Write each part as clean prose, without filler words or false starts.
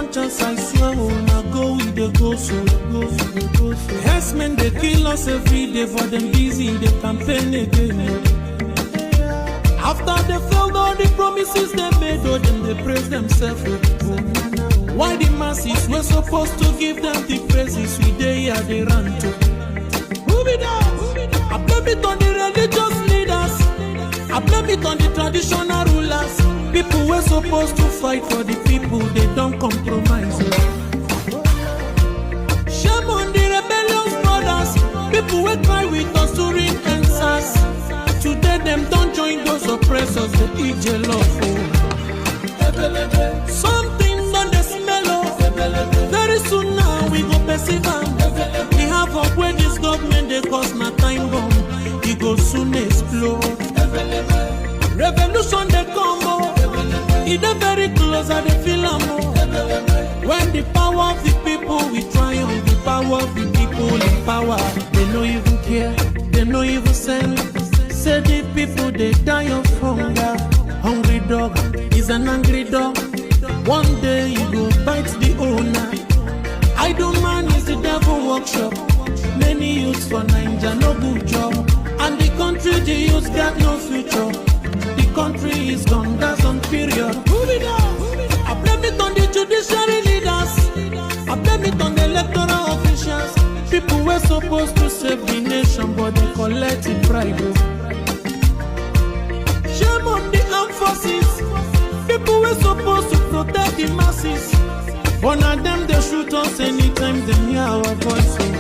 one chance, I swear, I go with the go so. Yes, men, they kill us every day, for them busy, they campaign again. After they failed all the promises they made, oh, them they praise themselves. Why the masses were supposed to give them the praises we they are they run to? Who be that? I blame it on the religious leaders. I blame it on the traditional rulers. People were supposed to fight for the people, they don't compromise. Shame on the rebellious brothers. People will cry with us during answers. Today them don't join those oppressors, they eat jello. Something on the smell. Very soon now we go perceive. We have up where this government they cause my time bomb. It go soon explode. Revolution they come. It is very close and they feel more. When the power of the people we triumph, the power of the people in power. They no even care, they no even send. Say the people they die of hunger. Hungry dog is an angry dog. One day you go bite the owner. Idle man is the devil workshop. Many youths for Nigeria no good job. And the country the youths got no future. The country is gone, that's on period. I blame it on the judiciary leaders. I blame it on the electoral officials. People were supposed to save the nation, but they collect it bribe. Shame on the armed forces. People were supposed to protect the masses. One of them they shoot us anytime they hear our voices.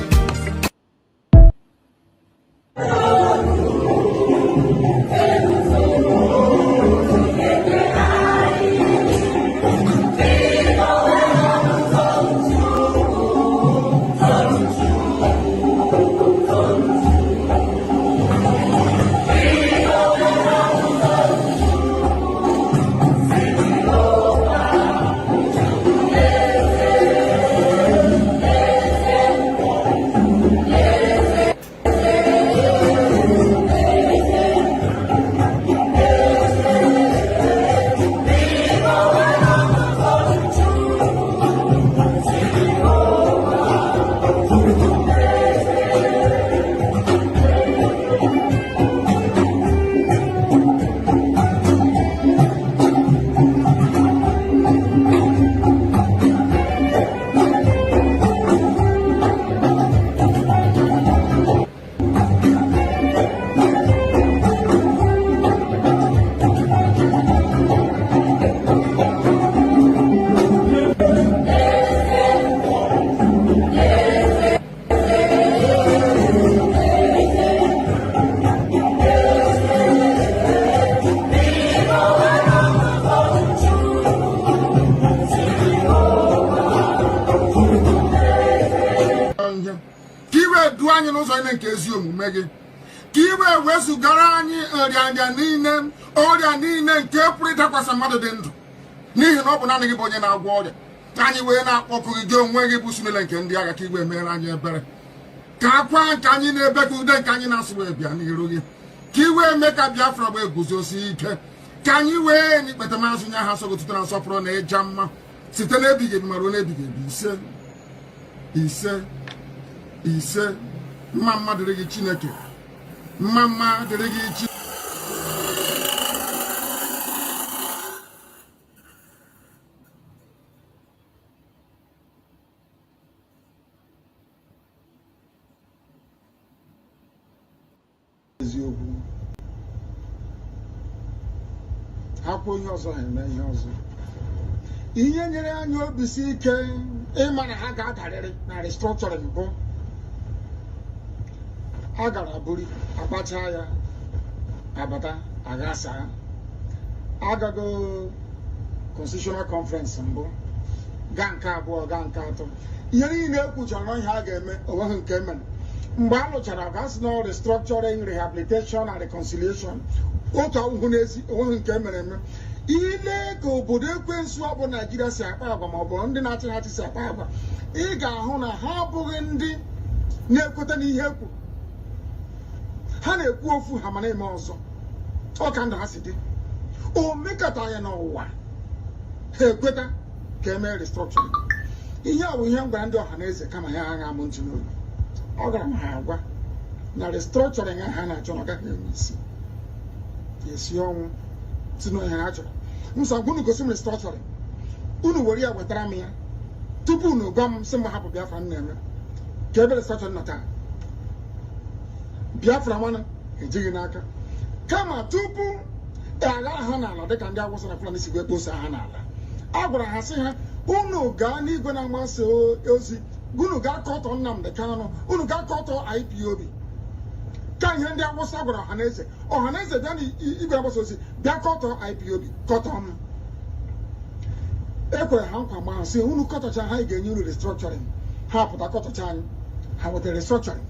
Kiwe wesu garani orianya nine oria nine nke pụrịta kwasa mmadụ dị ndụ n'ihi na ọ bụ naanị gị bụ onye na-agwọ ọrịa anyị wee na-akpọkụ gị onwe gị bụ simile nke ndị agha ka igwe mere anyị ebere ka akwa nke anyị na-ebe ka ude nke anyị na-asụ wee bịa n'iru gị ka iwe mee ka Biafra wee guzosi ike ka anyị wee n'ikpeta maazị nye ha sogotuto na nsọpụrụ na ịja mma site n'ebighị ebi ma ruo n'ebighị ebi ise mma mma dịrị gị Chineke mma mma dịrị gị Chineke. Eziokwu hapụ ihe ọzọ ha eme ihe ọzọ ihe nyere anyị obi si ike ịma na ha ga-adarịrị na restructuring mbụ a gara buri akpacha ya abata agasa agago constitutional conference mbụ ga nke abụọ ga nke atọ ihe niile ekwuchara na ihe a ga-eme onweghị nke mere mgbe a lụchara gasị na restructuring rehabilitation and reconciliation otu ahụhụ n'ezi onweghị nke mere eme ile ka obodo ekwensu ọ bụ Naijiria si akpa agwa ma ọ bụ ndị na-achị ha si akpa agwa ị ga-ahụ na ha abụghị ndị na-ekweta n'ihe ekwu ha na-ekwu ofu ha ma na-eme ọzọ ọ ka ndụ ha si dị o mekọta ya n'ụwa ha ekweta ka eme restructuring. Ihe a bụ ihe m gwara ndị ọha na eze kama ha agha m ntị n'obi. Ọ gara m ha agwa na restructuring ha na-achọ na ọ gaghị enwe isi. Esi ọnwụ si na ihe ha chọrọ. Nsọ unu gosi m restructuring. Unu were ya wetara m ya tupu unu gwa m sị m hapụ Biafra na-eme. Ka ebe restructuring nọ taa. Biafra mana ejighị n'aka. Kama tupu agha ha n'ala dịka ndị Awụsa na Fulani si kposa ha n'ala. A gwara ha sị ha unu gaa n'igwe na-agbasa ozi, unu gaa kọtọ Nnamdi Kanu, unu gaa kọtọ IPOB. Ka ihe ndị Awụsa gwara ọhaneze bịa n'igwe na-agbasa ozi bịa kọtọ IPOB kọtọ m. Ekwere ha nkwa ma sị unu kọtọcha ha ga-enye unu restructuring. Ha pụta kọtọcha anyị, ha wetara restructuring.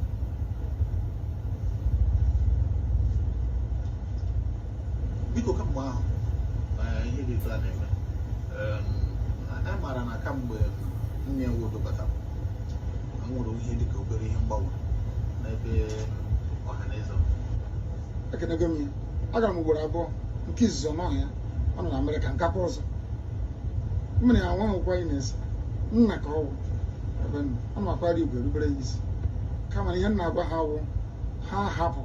Biko kamgbe ahụ ihe dị etu a na-eme a maara na kamgbe nne Nwodo batara nwere ihe dịka obere ihe mgbanwe n'ebe ọhaneze. Ekenego m ya, agara m ugboro abụọ, nke izizi n'ọhịa ọ nọ na Amerịka nkapụ ọzọ. Mmiri ya nwa ụkwa anyị na-ese nna ka ọwụ ebe nọ ọ na-akwara igwe rubere ya isi. Kama ihe m na-agwa ha wụ ha hapụ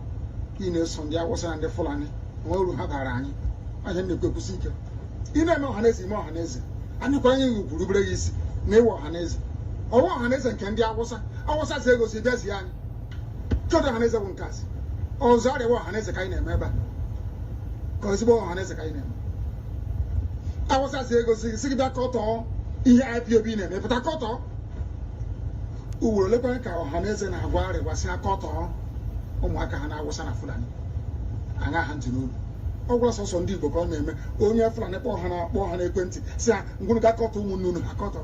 ị na-eso ndị Awụsa na ndị Fulani nwe uru ha bara anyị. Anyị na-ekwe kwụsị ike ị na-eme ọhaneze ime ọhaneze anyị kwara anyị ugwu rubere ya isi na ịwa ọhaneze ọwa ọhaneze nke ndị Awụsa zi egosi bịazi anyị chọdụ ọhaneze bụ nke asị ọzọ arịwa ọhaneze ka anyị na-eme ebe a ka ezigbo ọhaneze ka anyị na-eme. Awụsa zi egosi si gị bịa kọtọ ihe IPOB na-eme pụta kọtọ ugboro lekwa ka ọhaneze na-agwa arịwasị akọtọ ụmụaka ha na Awụsa na Fulani anya ha ntị n'obi. Ọ gwara sọsọ ndị Igbo ka ọ na-eme onye Fulani kpọọ ha n'ekwentị si ha ngwụrụ ga-akọtọ ụmụnne unu akọtọ.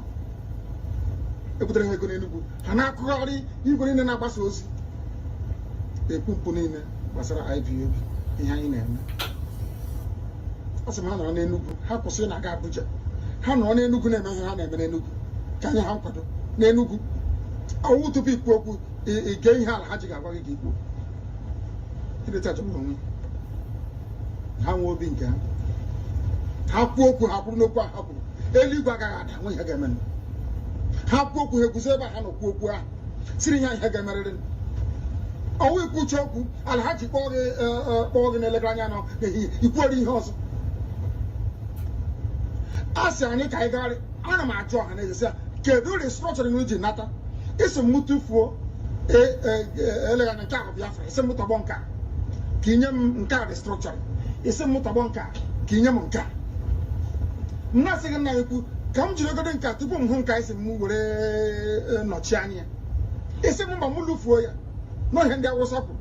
Ebutere ha ego n'Enugu ha na-akụgharị igwe niile na-agbasa ozi ekwu mpụ niile gbasara IPOB ihe anyị na-eme. A sị m ha nọrọ n'Enugu ha kwụsị na-aga Abuja. Ha nọrọ n'Enugu na-eme ihe ha na-eme n'Enugu ka anyị ha nkwado n'Enugu. Ọwụ tupu ikwu okwu ige ihe ala ha ji ga-agwa gị ka ikwu ileta jọgburu onwe ha nwe obi nke ha kwuo okwu ha kwuru n'okwu ha kwuru eluigwe agaghị ada nwe ihe ga-eme. Ha kwuo okwu ha eguzo ebe ha nọ kwuo okwu ahụ siri ihe ga-emerịrị. Ọwụ ikwucha okwu ala ha ji kpọọ gị n'elekere anya nọ n'ehihie ikwuori ihe ọzọ. A sị anyị ka anyị gagharị ana m ajụ ọha na eze sị ya kedu restructuring ji nata isi m tụfuo eleghị anya nke ahụ Biafra isi m tọgbọ nke a ka inye m nke a restructuring isi m tọgbọ nke a ka inye m nke a. M na-asị gị nna ekwu ka m jiri ogodo nke a tupu m hụ nke a isi m were nọchi anya ya isi m mba m lụfuo ya n'ohe ndị Awụsa kwuru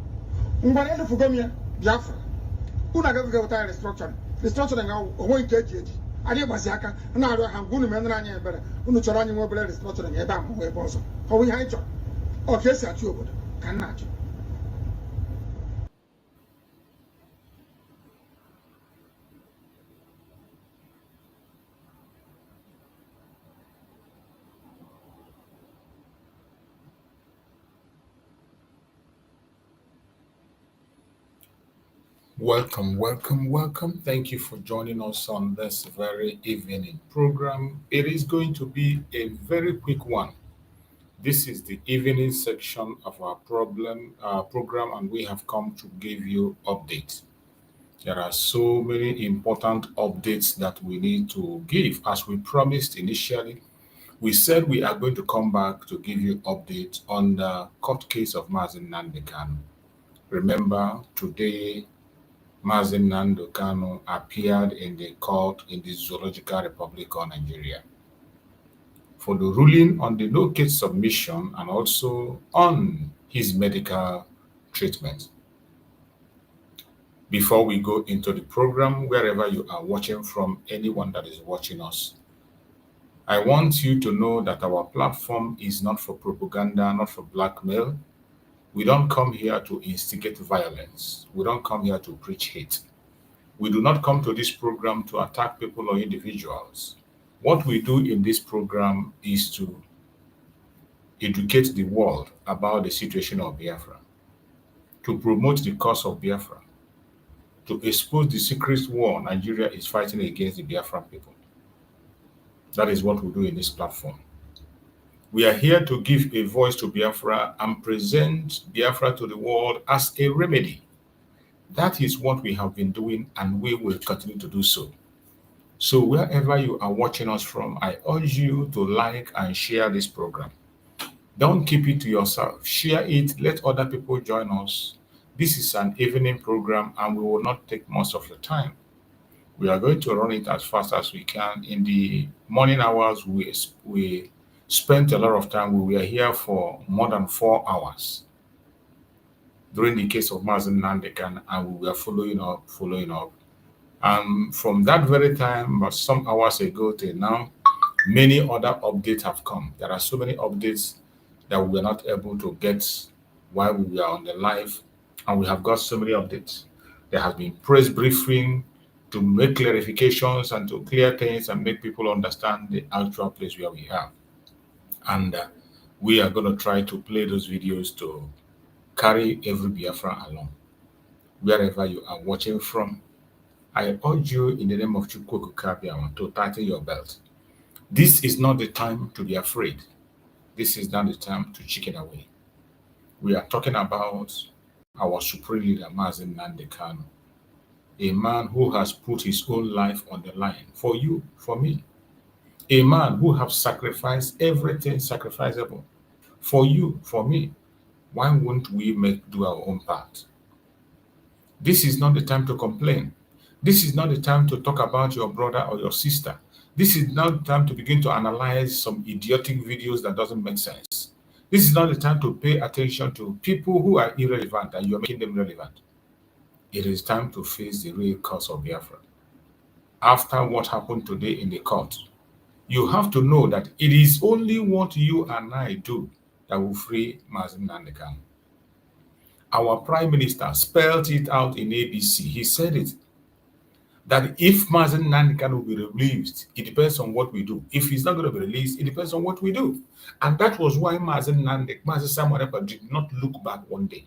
ngwara elufugo m ya Biafra unu agaghị weta ya restructuring onwe nke eji anyị gbazi aka na-arịọ ha ngwa unu menere anyị ebere unu chọrọ anyị nwe obere restructuring ebe a ma ebe ọzọ ọ bụ ihe anyị chọrọ ọ ka esi achị obodo ka nna achọ. Welcome. Thank you for joining us on this very evening program. It is going to be a very quick one. This is the evening section of our program, and we have come to give you updates. There are so many important updates that we need to give. As we promised initially, we said we are going to come back to give you updates on the court case of Mazi Nnamdi Kanu. Remember, today, Mazi Nnamdi Kanu appeared in the court in the Zoological Republic of Nigeria for the ruling on the no-case submission and also on his medical treatment. Before we go into the program, wherever you are watching from, anyone that is watching us, I want you to know that our platform is not for propaganda, not for blackmail. We don't come here to instigate violence. We don't come here to preach hate. We do not come to this program to attack people or individuals. What we do in this program is to educate the world about the situation of Biafra, to promote the cause of Biafra, to expose the secret war Nigeria is fighting against the Biafran people. That is what we do in this platform. We are here to give a voice to Biafra and present Biafra to the world as a remedy. That is what we have been doing, and we will continue to do so. So wherever you are watching us from, I urge you to like and share this program. Don't keep it to yourself. Share it. Let other people join us. This is an evening program, and we will not take most of your time. We are going to run it as fast as we can. In the morning hours, we spent a lot of time. We were here for more than 4 hours during the case of Mazi Nnamdi Kanu, and we were following up. And from that very time, but some hours ago till now, many other updates have come. There are so many updates that we were not able to get while we were on the live, and we have got so many updates. There has been press briefing to make clarifications and to clear things and make people understand the actual place where we are. And we are going to try to play those videos to carry every Biafra along. Wherever you are watching from, I urge you in the name of Chukwu Kabiawa to tighten your belt. This is not the time to be afraid. This is not the time to chicken away. We are talking about our supreme leader, Mazi Nnamdi Kanu, a man who has put his own life on the line for you, for me. A man who has sacrificed everything sacrificable for you, for me. Why won't we do our own part? This is not the time to complain. This is not the time to talk about your brother or your sister. This is not the time to begin to analyze some idiotic videos that doesn't make sense. This is not the time to pay attention to people who are irrelevant and you're making them relevant. It is time to face the real cause of Biafra. After what happened today in the court, you have to know that it is only what you and I do that will free Mazi Nnamdi Kanu. Our Prime Minister spelled it out in ABC. He said it, that if Mazi Nnamdi Kanu will be released, it depends on what we do. If he's not going to be released, it depends on what we do. And that was why Mazi Simon Ekpa did not look back one day.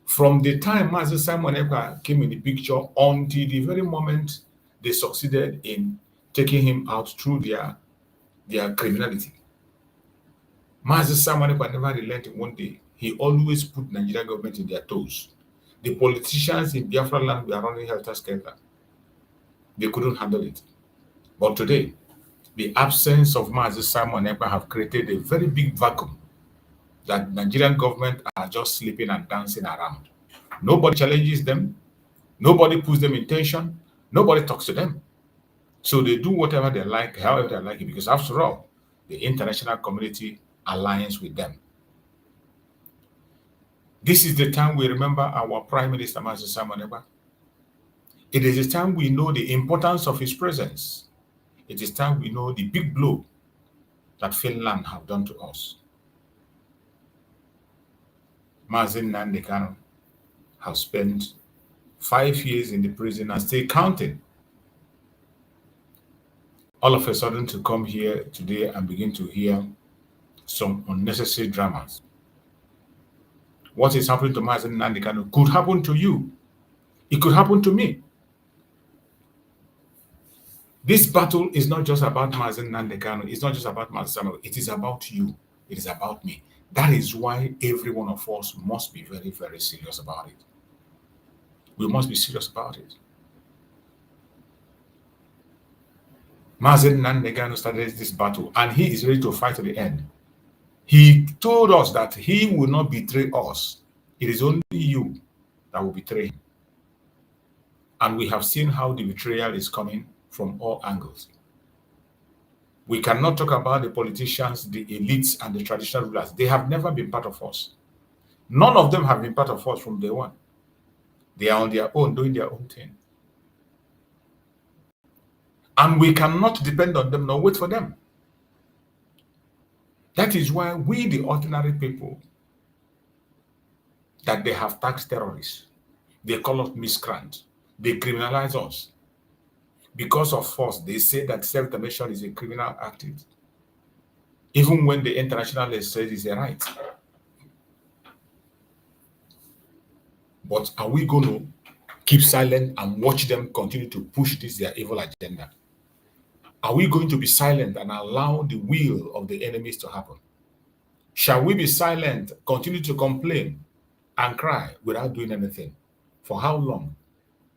From the time Mazi Simon Ekpa came in the picture until the very moment they succeeded in taking him out through their criminality. Mazi Simon Ekpa never relented one day. He always put Nigerian government in their toes. The politicians in Biafra land were running helter-skelter. They couldn't handle it. But today, the absence of Mazi Simon Ekpa have created a very big vacuum that Nigerian government are just sleeping and dancing around. Nobody challenges them. Nobody puts them in tension. Nobody talks to them. So they do whatever they like, however they like it, because after all, the international community aligns with them. This is the time we remember our Prime Minister, Mazi Simon Ekpa. It is the time we know the importance of his presence. It is time we know the big blow that Finland have done to us. Mazi Nnamdi Kanu have spent 5 years in the prison and still counting. All of a sudden to come here today and begin to hear some unnecessary dramas. What is happening to Mazi Nnamdi Kanu could happen to you. It could happen to me. This battle is not just about Mazi Nnamdi Kanu. It's not just about Mazi Simon. It is about you. It is about me. That is why every one of us must be very, very serious about it. We must be serious about it. Mazi Nnamdi Kanu started this battle, and he is ready to fight to the end. He told us that he will not betray us. It is only you that will betray him. And we have seen how the betrayal is coming from all angles. We cannot talk about the politicians, the elites, and the traditional rulers. They have never been part of us. None of them have been part of us from day one. They are on their own, doing their own thing. And we cannot depend on them nor wait for them. That is why we, the ordinary people, that they have taxed terrorists, they call us miscreants, they criminalize us. Because of us, they say that self-determination is a criminal activity, even when the international law says it's a right. But are we going to keep silent and watch them continue to push this their evil agenda? Are we going to be silent and allow the will of the enemies to happen? Shall we be silent, continue to complain and cry without doing anything? For how long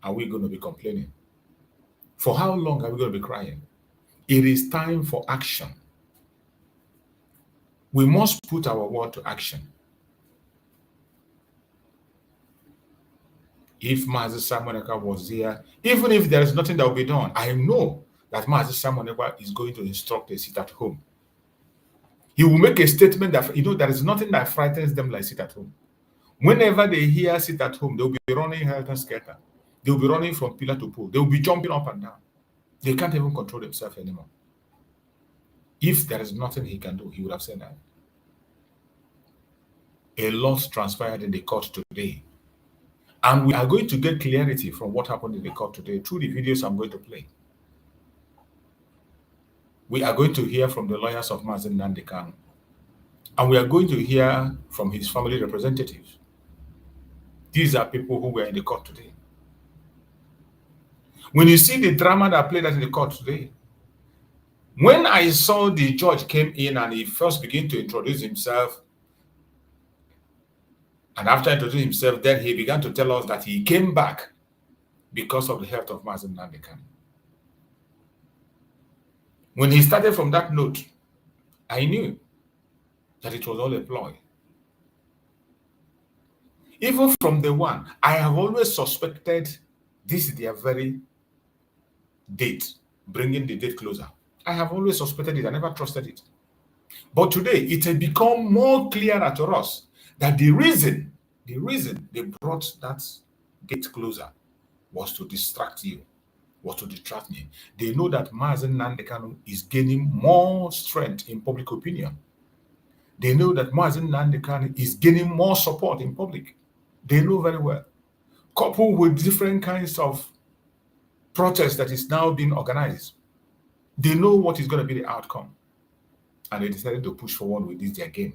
are we going to be complaining? For how long are we going to be crying? It is time for action. We must put our word to action. If Mazi Nnamdi was here, even if there is nothing that will be done, I know that Mazi Nnamdi is going to instruct a sit at home. He will make a statement that, there is nothing that frightens them like sit at home. Whenever they hear sit at home, they'll be running helter-skelter. They'll be running from pillar to pole. They'll be jumping up and down. They can't even control themselves anymore. If there is nothing he can do, he would have said that. A lot transpired in the court today. And we are going to get clarity from what happened in the court today through the videos I'm going to play. We are going to hear from the lawyers of Mazi Nnamdi Kanu. And we are going to hear from his family representatives. These are people who were in the court today. When you see the drama that played out in the court today, when I saw the judge came in and he first began to introduce himself, and after introducing himself, then he began to tell us that he came back because of the health of Mazi Nnamdi Kanu. When he started from that note, I knew that it was all a ploy. Even from the one, I have always suspected this is their very date, bringing the date closer. I have always suspected it. I never trusted it. But today, it has become more clearer to us that the reason they brought that date closer was to distract you, was to distract me. They know that Mazi Nnamdi Kanu is gaining more strength in public opinion. They know that Mazi Nnamdi Kanu is gaining more support in public. They know very well. Coupled with different kinds of protests that is now being organized, they know what is going to be the outcome. And they decided to push forward with this their game.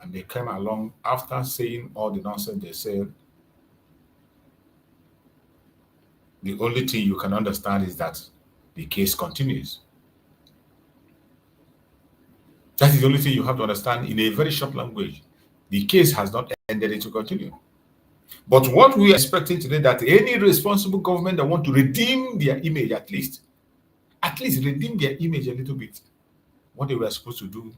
And they came along after saying all the nonsense they said. The only thing you can understand is that the case continues. That is the only thing you have to understand in a very short language. The case has not ended, it will continue. But what we are expecting today, that any responsible government that want to redeem their image at least redeem their image a little bit, what they were supposed to do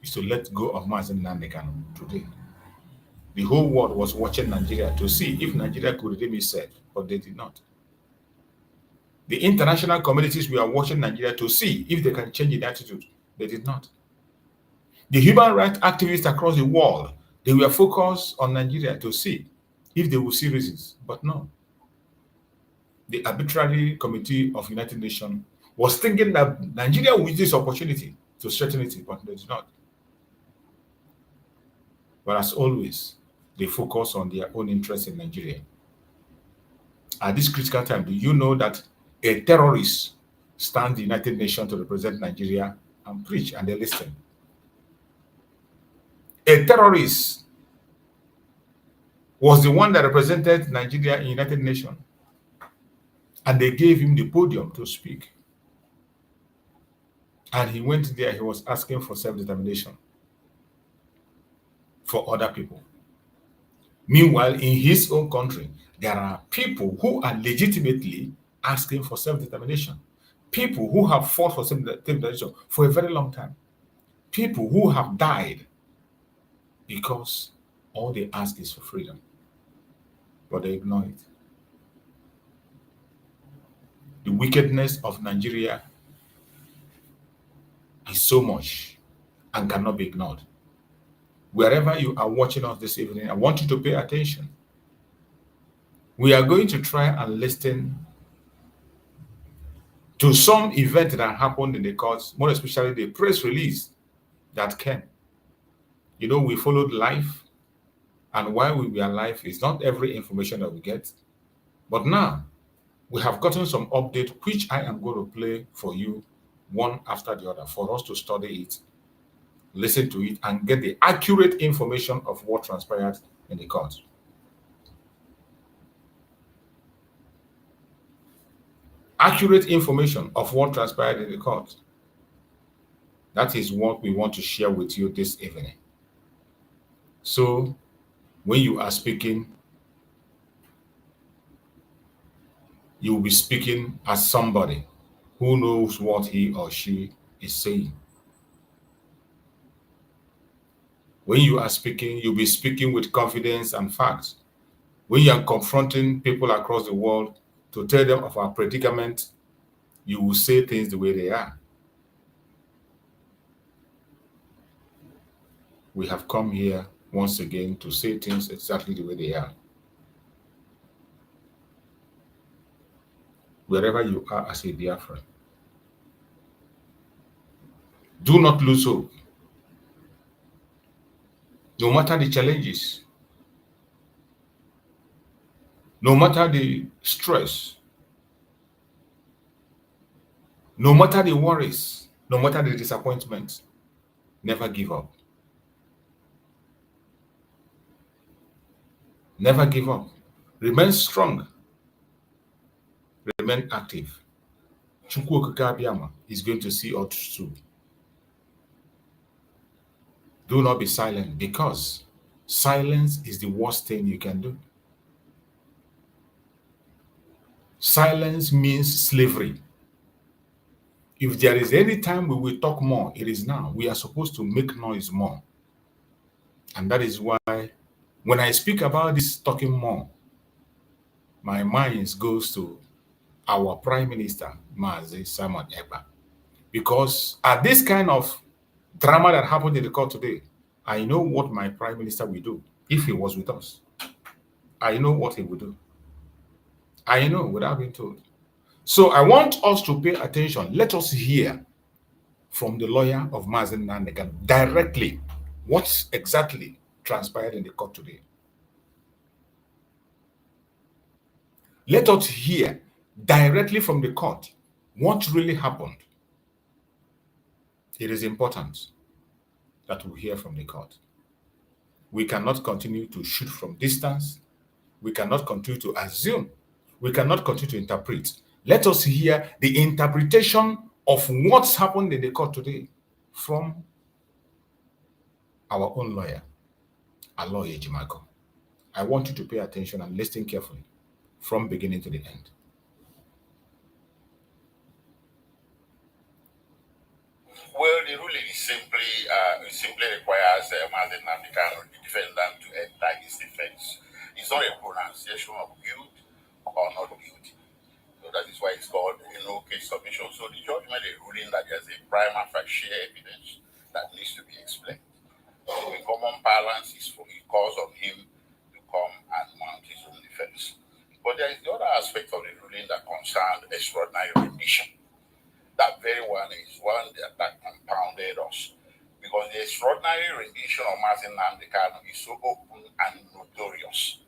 is to let go of Mazi Nnamdi Kanu today. The whole world was watching Nigeria to see if Nigeria could redeem itself, but they did not. The international communities were watching Nigeria to see if they can change the attitude. They did not. The human rights activists across the world, they were focused on Nigeria to see if they would see reasons, but no. The arbitrary committee of United Nations was thinking that Nigeria would use this opportunity to strengthen it, but they did not. But as always, they focus on their own interests in Nigeria. At this critical time, do you know that a terrorist stands the United Nations to represent Nigeria and preach, and they listen? A terrorist was the one that represented Nigeria in United Nations, and they gave him the podium to speak. And he went there, he was asking for self-determination for other people. Meanwhile, in his own country, there are people who are legitimately asking for self-determination. People who have fought for self-determination for a very long time. People who have died because all they ask is for freedom. But they ignore it. The wickedness of Nigeria is so much and cannot be ignored. Wherever you are watching us this evening, I want you to pay attention. We are going to try and listen to some event that happened in the courts, more especially the press release that came. You know, we followed live, and while we were live, it's not every information that we get. But now, we have gotten some update, which I am going to play for you one after the other, for us to study it, listen to it, and get the accurate information of what transpired in the court. accurate information of what transpired in the court. That is what we want to share with you this evening. So, when you are speaking, you will be speaking as somebody who knows what he or she is saying. When you are speaking, you'll be speaking with confidence and facts. When you are confronting people across the world to tell them of our predicament, you will say things the way they are. We have come here once again to say things exactly the way they are. Wherever you are as a Biafran, do not lose hope. No matter the challenges, no matter the stress, no matter the worries, no matter the disappointments, never give up. Never give up. Remain strong. Remain active. Chukwu Okike Abiyama is going to see us through. Do not be silent, because silence is the worst thing you can do. Silence means slavery. If there is any time we will talk more, it is now. We are supposed to make noise more. And that is why when I speak about this talking more, my mind goes to our Prime Minister, Mazi Nnamdi Kanu. Because at this kind of drama that happened in the court today, I know what my Prime Minister will do if he was with us. I know what he would do. I know without being told. So I want us to pay attention. Let us hear from the lawyer of Mazi Nnamdi Kanu directly what exactly transpired in the court today. Let us hear directly from the court what really happened. It is important that we hear from the court. We cannot continue to shoot from distance. We cannot continue to assume. We cannot continue to interpret. Let us hear the interpretation of what's happened in the court today from our own lawyer, Aloy Ejimako. I want you to pay attention and listen carefully from beginning to the end. Well, the ruling is simply requires Mazi Nnamdi Kanu, the defendant, to enter his defense. It's not a pronunciation of guilt or not guilty. So that is why it's called a no case submission. So the judge made a ruling that there's a prima facie evidence that needs to be explained. So in common parlance, it calls on him to come and mount his own defense. But there is the other aspect of the ruling that concerned extraordinary rendition. That very one is one that compounded us, because the extraordinary rendition of Mazi Nnamdi Kanu is so open and notorious.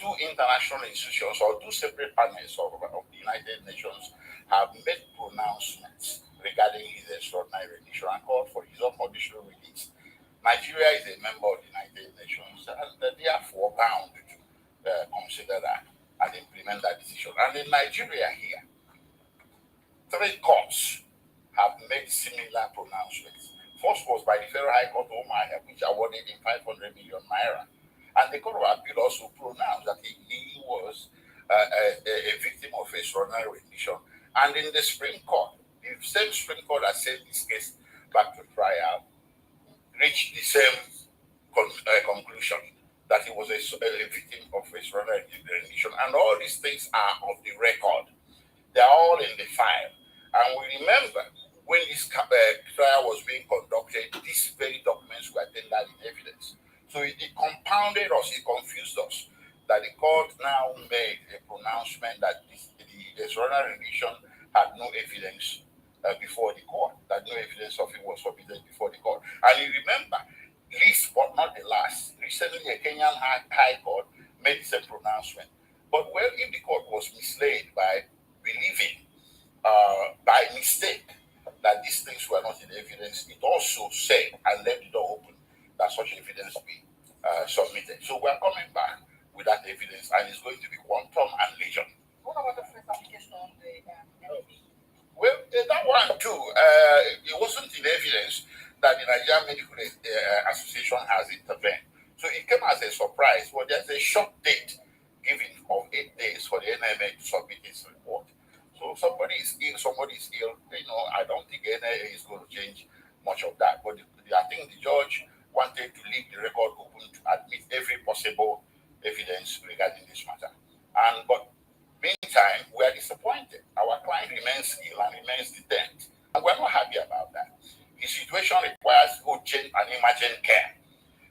Two international institutions or two separate panels of the United Nations have made pronouncements regarding his extraordinary rendition and called for his unconditional release. Nigeria is a member of the United Nations and therefore bound to consider that and implement that decision. And in Nigeria here, 3 courts have made similar pronouncements. First was by the Federal High Court, which awarded him 500 million naira. And the Court of Appeal also pronounced that he was a victim of extraordinary rendition. And in the Supreme Court, the same Supreme Court that sent this case back to trial reached the same conclusion, that he was a victim of extraordinary rendition. And all these things are of the record. They are all in the file. And we remember when this trial was being conducted, these very documents were tendered in evidence. So it compounded us, it confused us, that the court now made a pronouncement that the extraordinary rendition had no evidence before the court, that no evidence of it was submitted before the court. And you remember, least but not the last, recently a Kenyan High Court made the same pronouncement. But well, if the court was misled by believing by mistake that these things were not in evidence, it also said and left the door open that such evidence be submitted. So we're coming back with that evidence, and it's going to be quantum and legion. What about the first application on the there's a short date given of 8 days for the NMA to submit its report. So somebody is ill. I don't think NIA is going to change much of that. But I think the judge wanted to leave the record open to admit every possible evidence regarding this matter. But meantime, we are disappointed. Our client remains ill and remains detained. And we're not happy about that. His situation requires urgent and emergent care.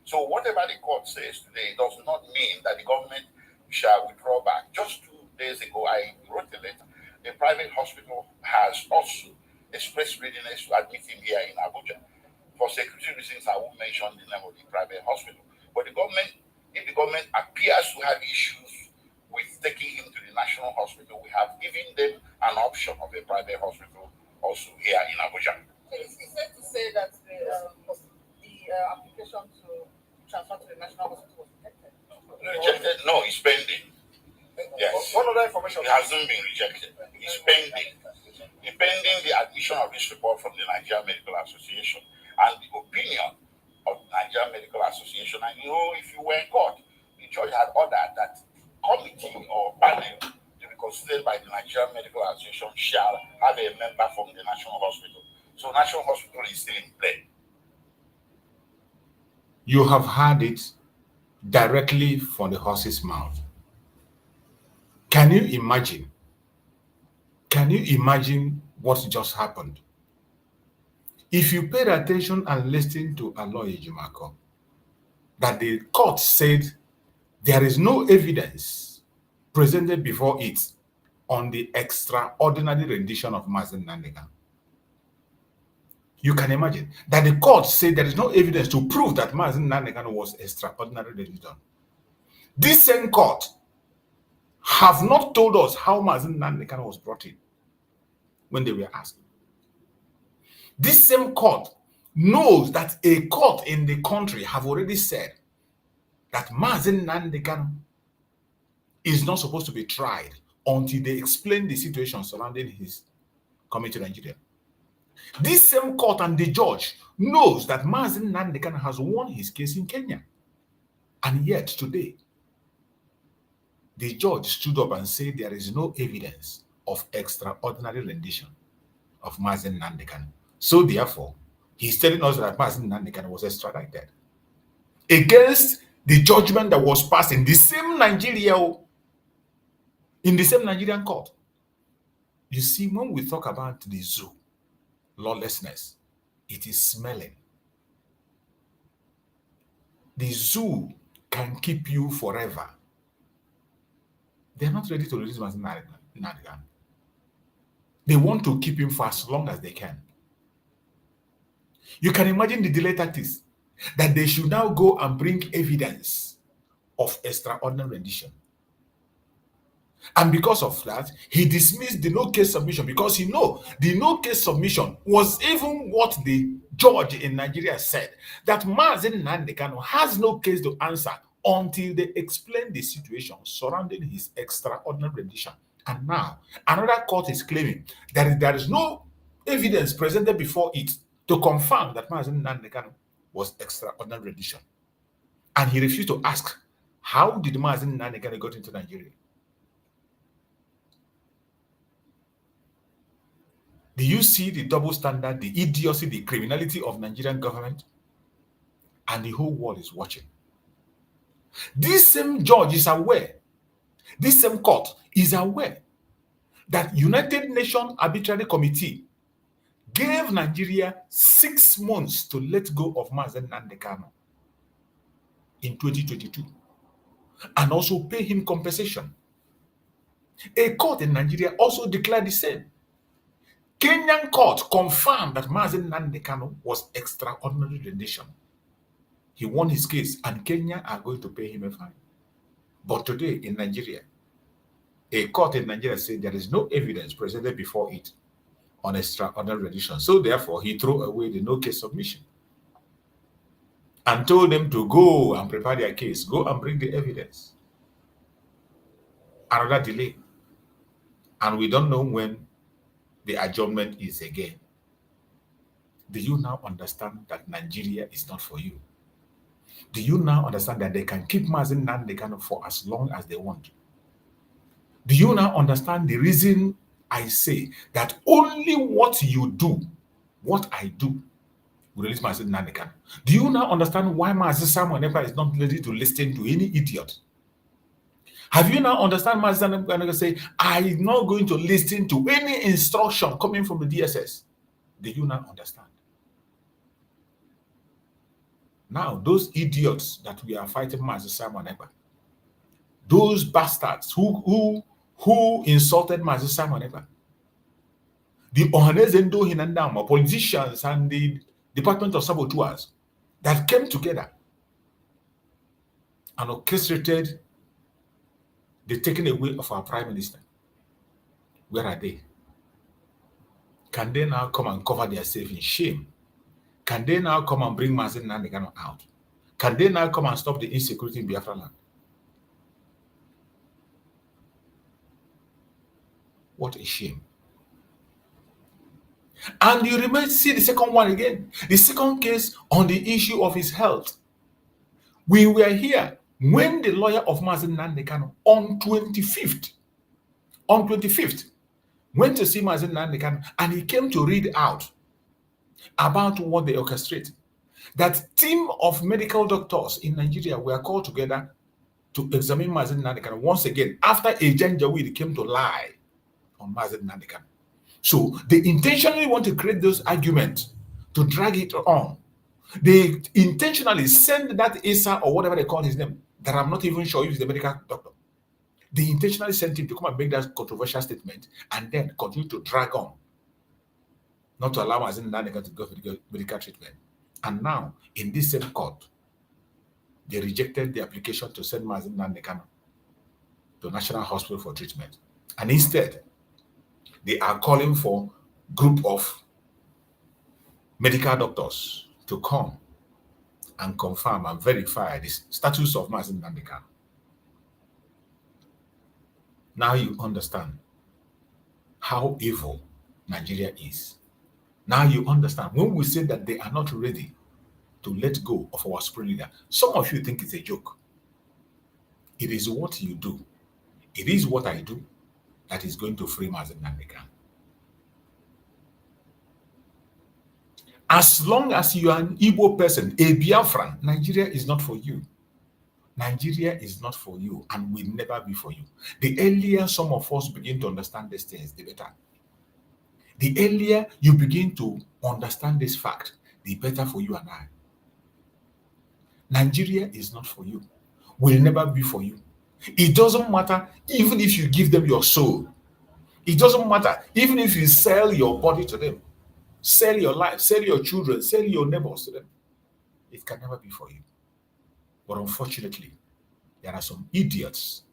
So whatever the court says today does not mean that the government shall withdraw back. Just 2 days ago, I wrote a letter. A private hospital has also expressed readiness to admit him here in Abuja. For security reasons, I won't mention the name of the private hospital. But if the government appears to have issues with taking him to the national hospital, we have given them an option of a private hospital also here in Abuja. It's safe to say that the application to transfer to the national hospital was rejected. Rejected? No, it's pending. Yes. What other information? It hasn't been rejected. It's pending. It's pending the admission of this report from the Nigerian Medical Association and the opinion of the Nigerian Medical Association. And if you were in court, the judge had ordered that the committee or panel to be considered by the Nigerian Medical Association shall have a member from the National Hospital. So National Hospital is still in play. You have heard it directly from the horse's mouth. Can you imagine? Can you imagine what just happened? If you paid attention and listened to Aloy Ejimako, that the court said there is no evidence presented before it on the extraordinary rendition of Mazi Nnamdi Kanu. You can imagine that the court said there is no evidence to prove that Mazi Nnamdi Kanu was extraordinarily done. This same court have not told us how Mazi Nnamdi Kanu was brought in when they were asked. This same court knows that a court in the country have already said that Mazi Nnamdi Kanu is not supposed to be tried until they explain the situation surrounding his coming to Nigeria. This same court and the judge knows that Mazi Nnamdi Kanu has won his case in Kenya. And yet today, the judge stood up and said there is no evidence of extraordinary rendition of Mazi Nnamdi Kanu. So therefore, he's telling us that Mazi Nnamdi Kanu was extradited against the judgment that was passed in the same Nigerian court. You see, when we talk about the zoo, lawlessness, it is smelling. The zoo can keep you forever. They're not ready to release Mazi Nnamdi Kanu. They want to keep him for as long as they can. You can imagine the delay tactics that they should now go and bring evidence of extraordinary rendition. And because of that, he dismissed the no case submission because he know the no case submission was even what the judge in Nigeria said, that Mazi Nnamdi Kanu has no case to answer until they explain the situation surrounding his extraordinary rendition. And now, another court is claiming that there is no evidence presented before it to confirm that Mazi Nnamdi Kanu was extraordinary rendition. And he refused to ask, how did Mazi Nnamdi Kanu get into Nigeria? Do you see the double standard, the idiocy, the criminality of Nigerian government? And the whole world is watching. This same judge is aware, this same court is aware that United Nations Arbitrary Committee gave Nigeria 6 months to let go of Mazi Nnamdi Kanu in 2022 and also pay him compensation. A court in Nigeria also declared the same. Kenyan court confirmed that Mazi Nnamdi Kanu was extraordinary rendition. He won his case and Kenya are going to pay him a fine. But today in Nigeria, a court in Nigeria said there is no evidence presented before it on extraordinary rendition. So therefore, he threw away the no case submission and told them to go and prepare their case, go and bring the evidence. Another delay. And we don't know when the adjournment is again. Do you now understand that Nigeria is not for you? Do you now understand that they can keep Mazi Nnamdi Kanu for as long as they want? Do you now understand the reason I say that only what you do, what I do, will release Mazi Nnamdi Kanu? Do you now understand why Mazi Samuel Ekpa is not ready to listen to any idiot? Have you now understand Mazi Nnamdi Kanu say, I'm not going to listen to any instruction coming from the DSS? Do you now understand? Now, those idiots that we are fighting Mazi Samuel Ekpa, those bastards who insulted Mazi Samuel Ekpa, the Ohanezendo Hinandama, politicians and the Department of Saboteurs that came together and orchestrated the taking away of our Prime Minister. Where are they? Can they now come and cover themselves in shame? Can they now come and bring Mazi Nnamdi Kanu out? Can they now come and stop the insecurity in Biafra land? What a shame. And you remember, see the second one again. The second case on the issue of his health. We were here when the lawyer of Mazi Nnamdi Kanu on 25th, went to see Mazi Nnamdi Kanu, and he came to read out about what they orchestrate. That team of medical doctors in Nigeria were called together to examine Mazi Nnamdi Kanu once again after a Janjaweed came to lie on Mazi Nnamdi Kanu. So they intentionally want to create those arguments to drag it on. They intentionally send that Asa or whatever they call his name, that I'm not even sure if he's the medical doctor. They intentionally sent him to come and make that controversial statement and then continue to drag on, not to allow Mazi Nnamdi Kanu to go for the medical treatment. And now, in this same court, they rejected the application to send Mazi Nnamdi Kanu to National Hospital for treatment. And instead, they are calling for a group of medical doctors to come and confirm and verify the status of Mazi Nnamdi Kanu. Now you understand how evil Nigeria is. Now you understand when we say that they are not ready to let go of our supreme leader. Some of you think it's a joke. It is what you do. It is what I do that is going to free Mazi Nnamdi Kanu. As long as you are an Igbo person, a Biafran, Nigeria is not for you. Nigeria is not for you and will never be for you. The earlier some of us begin to understand these things, the better. The earlier you begin to understand this fact, the better for you and I. Nigeria is not for you, will never be for you. It doesn't matter even if you give them your soul. It doesn't matter even if you sell your body to them, sell your life, sell your children, sell your neighbors to them. It can never be for you. But unfortunately, there are some idiots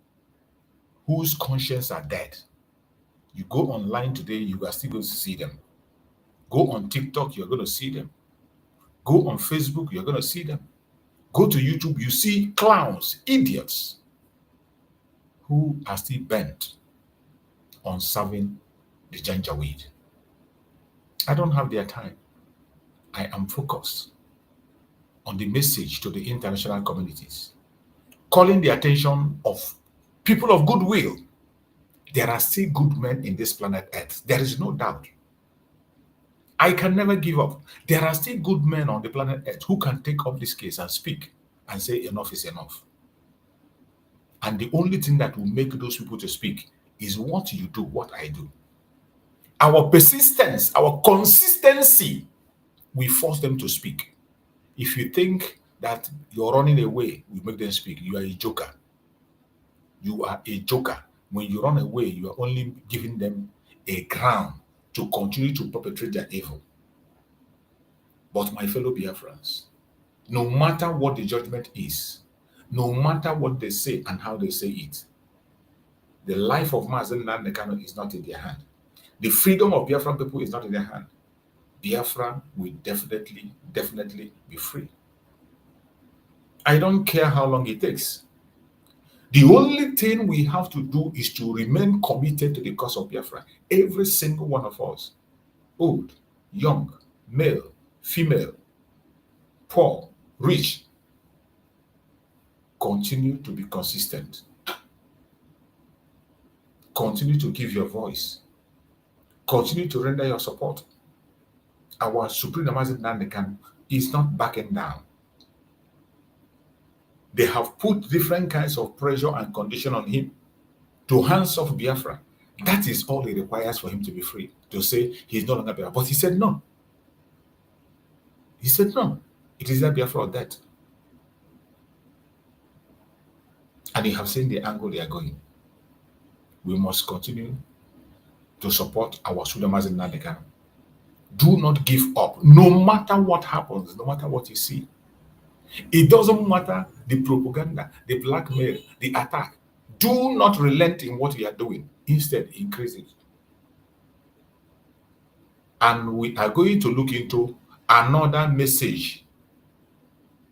whose conscience are dead. You go online today, you are still going to see them. Go on TikTok, you're going to see them. Go on Facebook, you're going to see them. Go to YouTube, you see clowns, idiots, who are still bent on serving the Janjaweed. I don't have their time. I am focused on the message to the international communities, calling the attention of people of goodwill. There are still good men in this planet Earth. There is no doubt. I can never give up. There are still good men on the planet Earth who can take up this case and speak and say enough is enough. And the only thing that will make those people to speak is what you do, what I do. Our persistence, our consistency, we force them to speak. If you think that you're running away, we make them speak. You are a joker. You are a joker. When you run away, you are only giving them a ground to continue to perpetrate their evil. But my fellow Biafrans, no matter what the judgment is, no matter what they say and how they say it, the life of Mazi Nnamdi Kanu is not in their hand. The freedom of Biafran people is not in their hand. Biafra will definitely be free. I don't care how long it takes. The only thing we have to do is to remain committed to the cause of Biafra. Every single one of us, old, young, male, female, poor, rich, continue to be consistent. Continue to give your voice. Continue to render your support. Our Supreme Mazi Nnamdi Kanu is not backing down. They have put different kinds of pressure and condition on him to hands off Biafra. That is all it requires for him to be free, to say he's no longer Biafra. But he said no. He said no. It is either Biafra or death. And you have seen the angle they are going. We must continue to support our Supreme Mazi Nnamdi Kanu. Do not give up, no matter what happens, no matter what you see. It doesn't matter the propaganda, the blackmail, the attack. Do not relent in what you are doing. Instead, increase it. And we are going to look into another message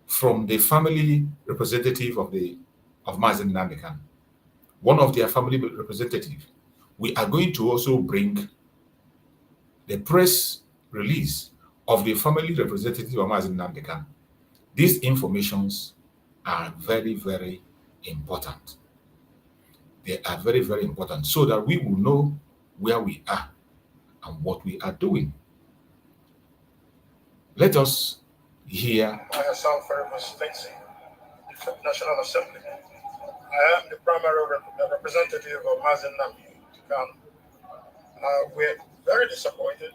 from the family representative of Mazi Nnamdi Kanu, one of their family representatives. We are going to also bring the press release of the family representative of Mazi Nnamdi Kanu. These informations are very, very important. They are very, very important so that we will know where we are and what we are doing. Let us hear. Myself, very much Stacey, the National Assembly. I am the primary representative of Mazi Nnamdi Kanu. We're very disappointed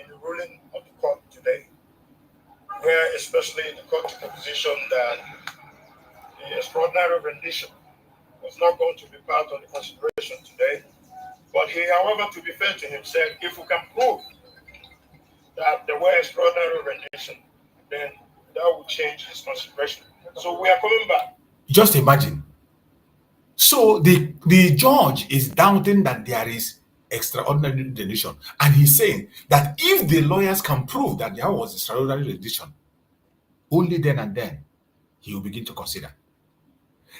in the ruling of the court today, where especially the court took a position that the extraordinary rendition was not going to be part of the consideration today. But he, however, to be fair to him, said if we can prove that there were extraordinary rendition, then that would change his consideration. So we are coming back. Just imagine. So the judge is doubting that there is extraordinary rendition, and he's saying that if the lawyers can prove that there was extraordinary rendition, only then and then he will begin to consider.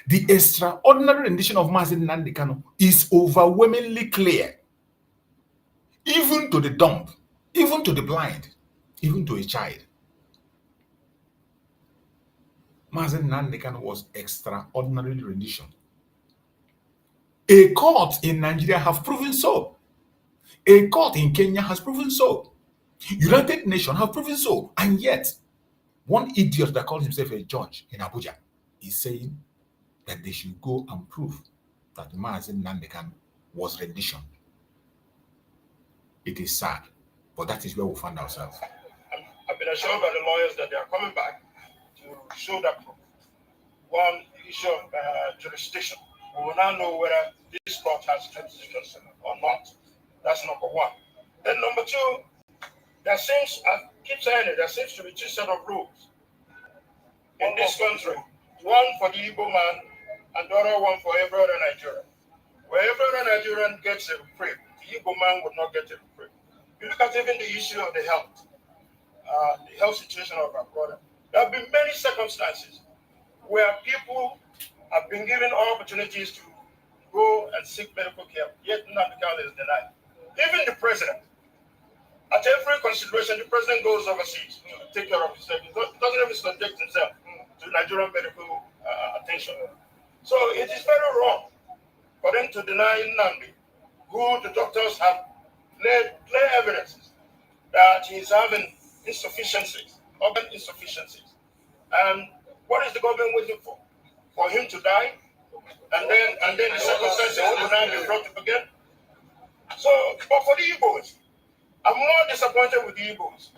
The extraordinary rendition of Mazi Nnamdi Kanu is overwhelmingly clear, even to the dumb, even to the blind, even to a child. Mazi Nnamdi Kanu was extraordinary rendition. A court in Nigeria has proven so. A court in Kenya has proven so. United Nations have proven so. And yet, one idiot that calls himself a judge in Abuja is saying that they should go and prove that Mazi Nnamdi Kanu was rendition. It is sad, but that is where we find ourselves. I've been assured by the lawyers that they are coming back to show that proof. One, the issue of jurisdiction. We will now know whether this court has jurisdiction or not. That's number one. Then number two, there seems, I keep saying it, there seems to be two set of rules in this country. One for the Igbo man and the other one for every other Nigerian. Where every other Nigerian gets a reprieve, the Igbo man would not get a reprieve. You look at even the issue of the health situation of our brother. There have been many circumstances where people have been given opportunities to go and seek medical care, yet Nnamdi Kanu is denied. Even the president, at every consideration, the president goes overseas to take care of himself. He doesn't even subject himself to Nigerian medical attention. So it is very wrong for them to deny Nnamdi, who the doctors have laid clear evidences that he's having insufficiencies, organ insufficiencies. And what is the government waiting for? For him to die? And then the circumstances will now be brought up again? So, but for the Igbos, I'm more disappointed with the Igbos.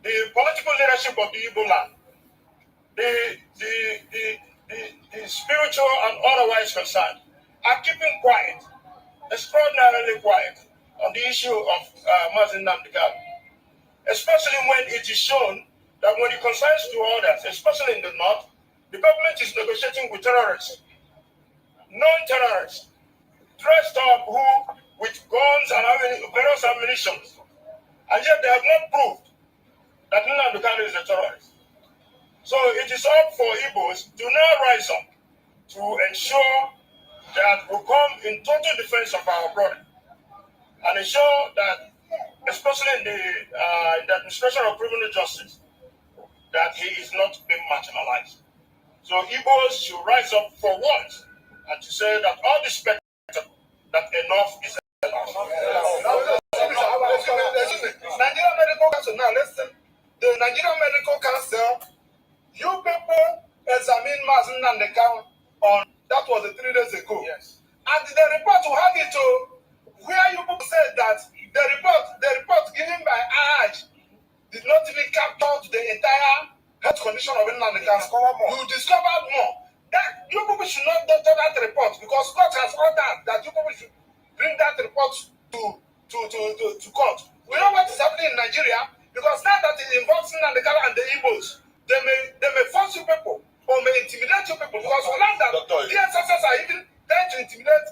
The political leadership of the Igbo land, the spiritual and otherwise concerned, are keeping quiet, extraordinarily quiet, on the issue of Mazi Nnamdi Kanu. Especially when it is shown that when it concerns to others, especially in the north, the government is negotiating with terrorists, non-terrorists, dressed up with guns and various ammunition, and yet they have not proved that Nnamdi Kanu is a terrorist. So it is up for Igbos to now rise up to ensure that we come in total defense of our brother and ensure that, especially in the administration of criminal justice, that he is not being marginalized. So Igbos should rise up for once and to say that all the spectacle, that enough is enough. Nigerian Medical Council, now listen, the Nigerian Medical Council, you people examine Mazi Nnamdi Kanu on, that was 3 days ago. Yes. And the report will have it to where you people said that the report given by AJ did not even capture the entire health condition of Nnamdi Kanu. You discovered more. That you people should not doctor that report because court has ordered that you people should bring that report to court. We know what is happening in Nigeria because now that it involves Nnamdi Kanu and the Igbos, they may force you people or may intimidate you people because for now that the SSS are even trying to intimidate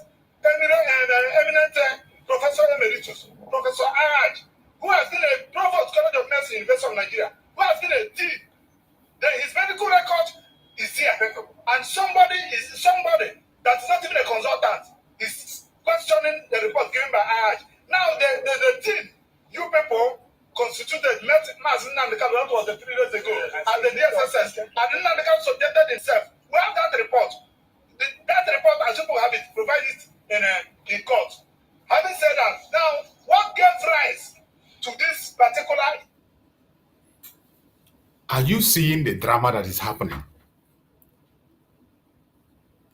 eminent Professor Emeritus, Professor AJ, who has been a provost college of medicine in the University of Nigeria, who has been a dean. Then his medical record is here, and somebody that is not even a consultant is questioning the report given by AJ. Now the team, you people constituted Mazi Nnamdi Kanu, that was 3 days ago, and the DSSS, and Nnamdi Kanu subjected himself. We have that report. That report, as people have it, provided in court. Having said that, now what gave rise to this particular? Are you seeing the drama that is happening?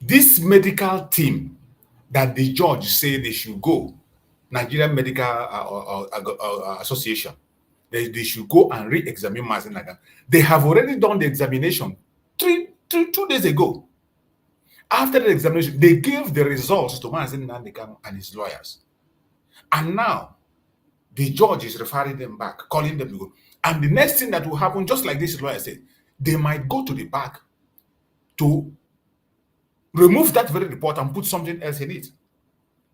This medical team that the judge say they should go, Nigerian Medical Association, they should go and re-examine Mazi Nnamdi Kanu. They have already done the examination 2 days ago. After the examination, they gave the results to Mazi Nnamdi Kanu and his lawyers. And now, the judge is referring them back, calling them to go. And the next thing that will happen, just like this lawyer said, they might go to the back to remove that very report and put something else in it.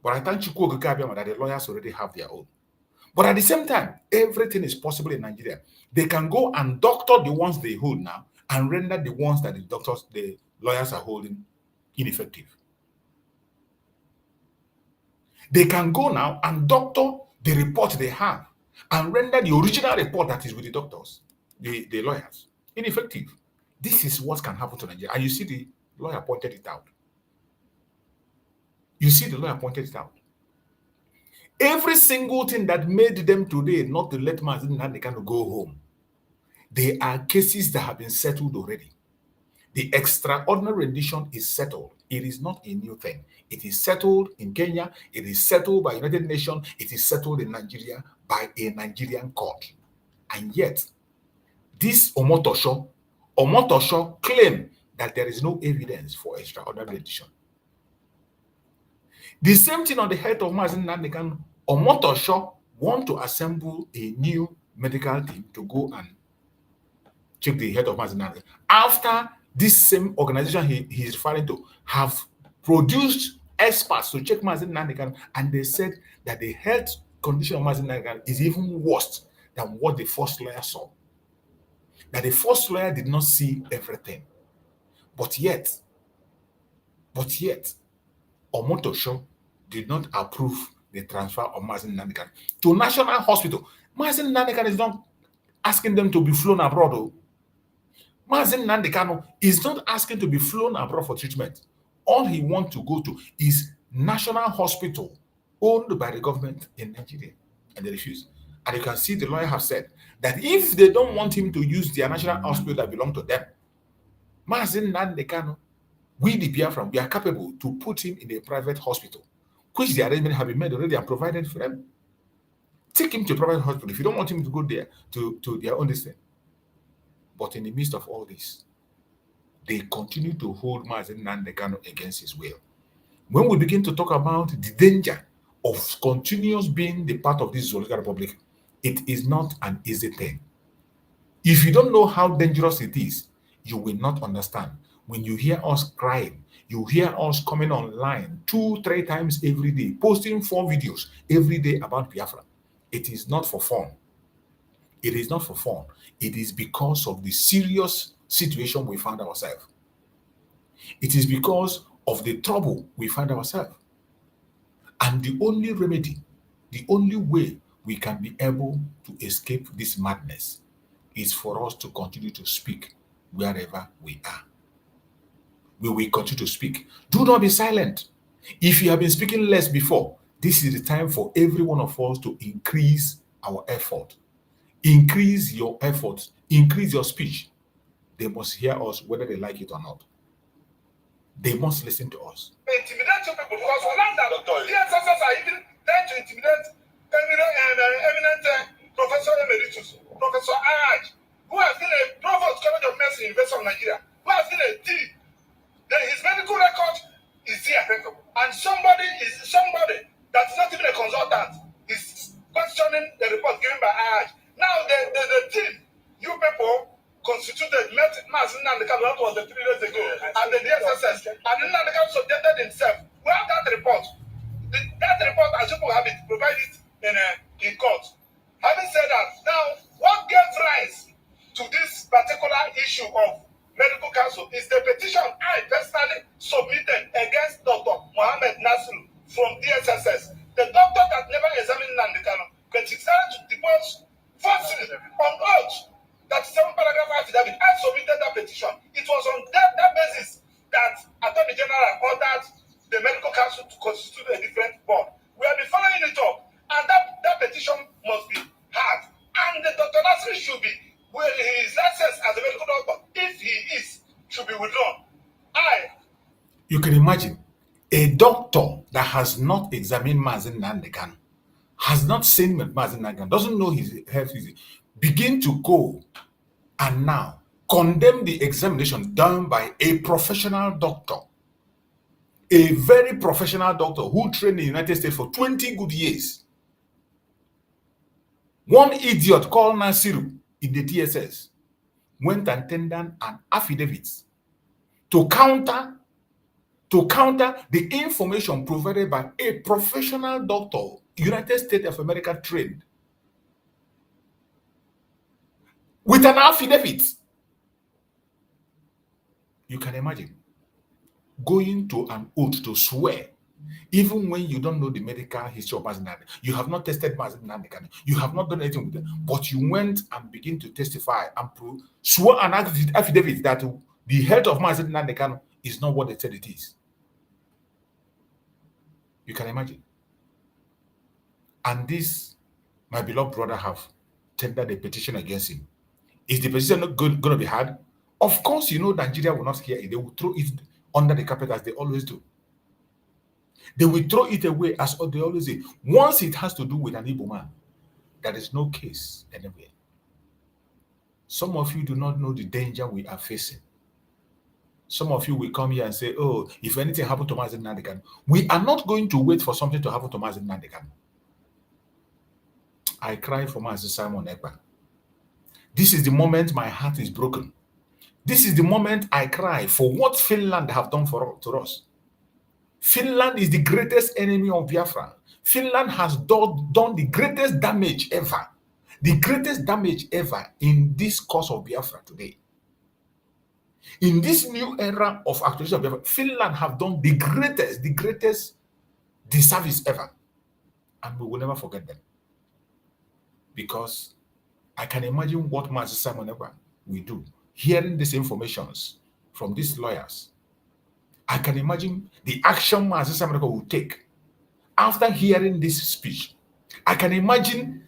But I thank Chukwu Okeke that the lawyers already have their own. But at the same time, everything is possible in Nigeria. They can go and doctor the ones they hold now and render the ones that the lawyers are holding ineffective. They can go now and doctor the report they have and render the original report that is with the doctors, the lawyers, ineffective. This is what can happen to Nigeria. And you see the lawyer pointed it out. You see the lawyer pointed it out. Every single thing that made them today not to let Mazi Nnamdi Kanu go home, they are cases that have been settled already. The extraordinary rendition is settled. It is not a new thing. It is settled in Kenya. It is settled by United Nations. It is settled in Nigeria by a Nigerian court. And yet, this Omotosho claim that there is no evidence for extraordinary rendition. The same thing on the head of Mazi Nnamdi Kanu. Omotosho want to assemble a new medical team to go and check the head of Mazi Nnamdi Kanu. After this same organization he is referring to have produced experts to check Mazi Nnamdi Kanu, and they said that the health condition of Mazi Nnamdi Kanu is even worse than what the first lawyer saw. That the first lawyer did not see everything. But yet, Omotosho did not approve the transfer of Mazi Nnamdi Kanu to National Hospital. Mazi Nnamdi Kanu is not asking them to be flown abroad. Mazi Nnamdi Kanu is not asking to be flown abroad for treatment. All he wants to go to is National Hospital owned by the government in Nigeria, and they refuse. And you can see the lawyer have said that if they don't want him to use their national hospital that belong to them, Mazi Nnamdi Kanu, we the Biafrans, we are capable to put him in a private hospital, which the arrangement have been made already and provided for them. Take him to a private hospital if you don't want him to go there to their own distance. But in the midst of all this, they continue to hold Mazi Nnamdi Kanu against his will. When we begin to talk about the danger of continuous being the part of this Zoological Republic, it is not an easy thing. If you don't know how dangerous it is, you will not understand. When you hear us crying, you hear us coming online 2-3 times every day, posting 4 videos every day about Biafra. It is not for fun. It is not for fun. It is because of the serious situation we found ourselves. It is because of the trouble we find ourselves. And the only remedy, the only way we can be able to escape this madness is for us to continue to speak wherever we are. we will continue to speak. Do not be silent. If you have been speaking less before, this is the time for every one of us to increase our effort. Increase your efforts, increase your speech. They must hear us whether they like it or not. They must listen to us. Intimidate people because we learned that the ancestors are even trying to intimidate eminent Professor Emeritus, Professor Araj, who has been a provost college of medicine in University of Nigeria, who has been a dean. Then his medical record is here, and somebody that's not even a consultant is questioning the report given by Araj. Now the team, you people constituted, met Mazi Nnamdi Kanu, that was 3 days ago, and the DSSS, and Nnamdi Kanu subjected himself. We have that report. That report, as people have it, provided in court. Having said that, now, what gave rise to this particular issue of medical council is the petition I personally submitted against Dr. Mohammed Nasiru from DSSS, the doctor that never examined Nnamdi Kanu, but decided to depose falsely on oath. That 7 paragraph affidavit. I submitted that petition. It was on that basis that Attorney General ordered the medical council to constitute a different board. We have been following it up, and that petition must be heard. And the Dr. Nasri should be, where his license as a medical doctor, if he is, should be withdrawn. You can imagine a doctor that has not examined Mazi Nnamdi Kanu, has not seen Mazi Nnamdi Kanu, doesn't know his health, begin to go and now condemn the examination done by a professional doctor, a very professional doctor who trained in the United States for 20 good years. One idiot called Nasiru in the TSS went and tendered an affidavit to counter the information provided by a professional doctor, United States of America trained, with an affidavit. You can imagine going to an oath to swear, even when you don't know the medical history of Mazi Nnamdi. You have not tested Mazi Nnamdi Kanu. You have not done anything with it, but you went and begin to testify and prove, swore an affidavit that the health of Mazi Nnamdi Kanu is not what they said it is. You can imagine. And this, my beloved brother, have tendered a petition against him. Is the petition not going to be heard? Of course, you know Nigeria will not hear it. They will throw it under the carpet as they always do. They will throw it away as they always do. Once it has to do with an Igbo man, there is no case anywhere. Some of you do not know the danger we are facing. Some of you will come here and say, oh, if anything happened to Mazi Nnamdi Kanu, we are not going to wait for something to happen to Mazi Nnamdi Kanu. I cry for Mazi Simon Ekpa. This is the moment my heart is broken. This is the moment I cry for what Finland have done to us. Finland is the greatest enemy of Biafra. Finland has done the greatest damage ever. The greatest damage ever in this cause of Biafra today. In this new era of actualization of Biafra, Finland have done the greatest disservice ever. And we will never forget them. Because I can imagine what Mazi Simon Ekpa will do. Hearing these informations from these lawyers, I can imagine the action Mazi Simon Ekpa will take after hearing this speech. I can imagine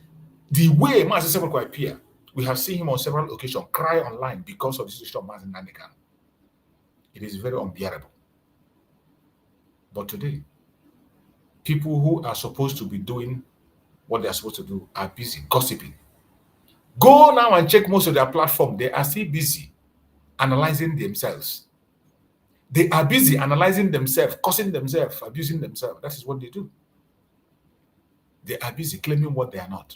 the way Mazi Simon Ekpa will appear. We have seen him on several occasions cry online because of the situation of Mazi Nnamdi Kanu. It is very unbearable. But today, people who are supposed to be doing what they are supposed to do are busy gossiping. Go now and check most of their platform. They are still busy analyzing themselves. They are busy analyzing themselves, cursing themselves, abusing themselves. That is what they do. They are busy claiming what they are not.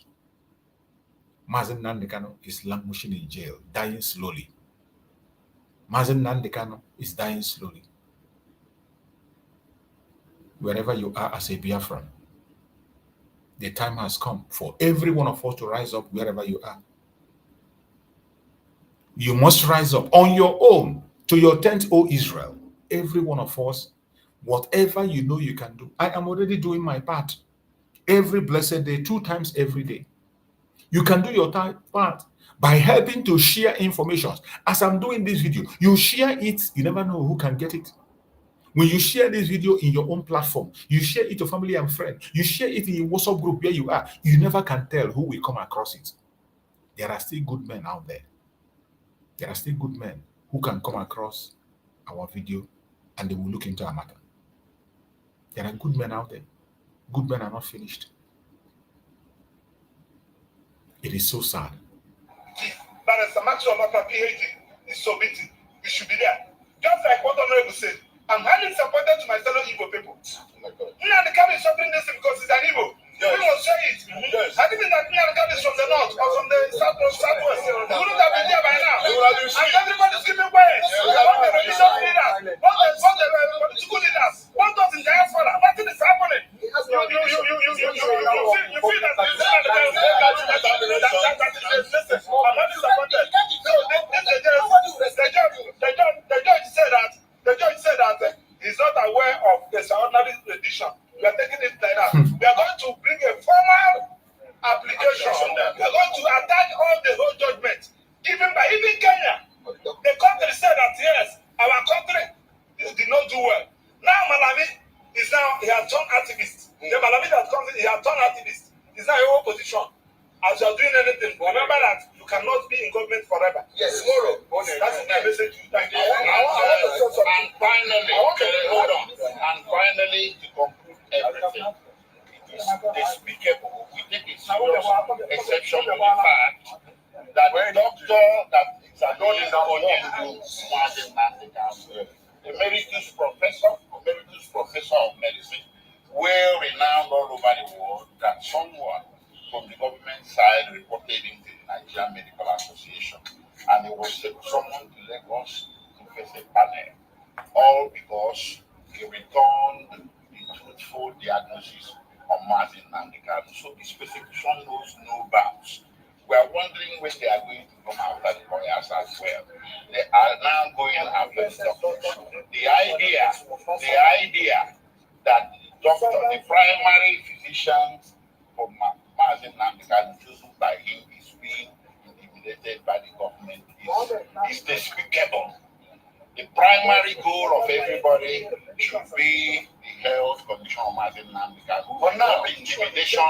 Mazi Nnamdi Kanu is languishing in jail, dying slowly. Mazi Nnamdi Kanu is dying slowly. Wherever you are as a Biafran, the time has come for every one of us to rise up wherever you are. You must rise up on your own to your tent, O Israel. Every one of us, whatever you know you can do. I am already doing my part. Every blessed day, 2 times every day. You can do your part by helping to share information. As I'm doing this video, you share it, you never know who can get it. When you share this video in your own platform, you share it to family and friends, you share it in your WhatsApp group where you are, you never can tell who will come across it. There are still good men out there. There are still good men who can come across our video and they will look into our matter. There are good men out there. Good men are not finished. It is so sad. But as a matter of fact, PhD is so busy. We should be there. Just like what Honorable said, I'm highly disappointed to my fellow Igbo people. Nnamdi Kanu is suffering this because he's an Igbo. We will say it. Had it been that Nnamdi Kanu is from the north or from the southwest, we wouldn't have been there by now. And everybody's keeping quiet. What the religious leaders, what the political leaders, what does in diaspora, nothing is happening. You feel that I'm not disappointed. The judge said that he's not aware of the extraordinary edition. We are taking it like that. We are going to bring a formal application. We are going to attach all the whole judgment given by even Kenya. The country said that yes, our country did not do well. Now Malami is he has turned activist. The Malami that comes in, he has turned activist. He's now in opposition. As you are doing anything, remember that you cannot be in government forever. Yes, tomorrow. That's the message. Thank you. And finally, hold on. And finally, to conclude everything, it is despicable. We take a serious exception to the fact that the doctor that is Mazi Nnamdi Kanu, emeritus professor of medicine, well renowned all over the world, that someone from the government side reported him to the Nigerian Medical Association, and he was summoned to Lagos to face a panel, all because he returned the truthful diagnosis of Mazi Nnamdi Kanu. So this persecution knows no bounds. We are wondering when they are going to come after the lawyers as well. They are now going after the doctors. The idea that the primary physicians for Mazi Nnamdi Kanu chosen by him is being intimidated by the government is despicable. The primary goal of everybody should be the health condition of Mazi Nnamdi Kanu, but not the intimidation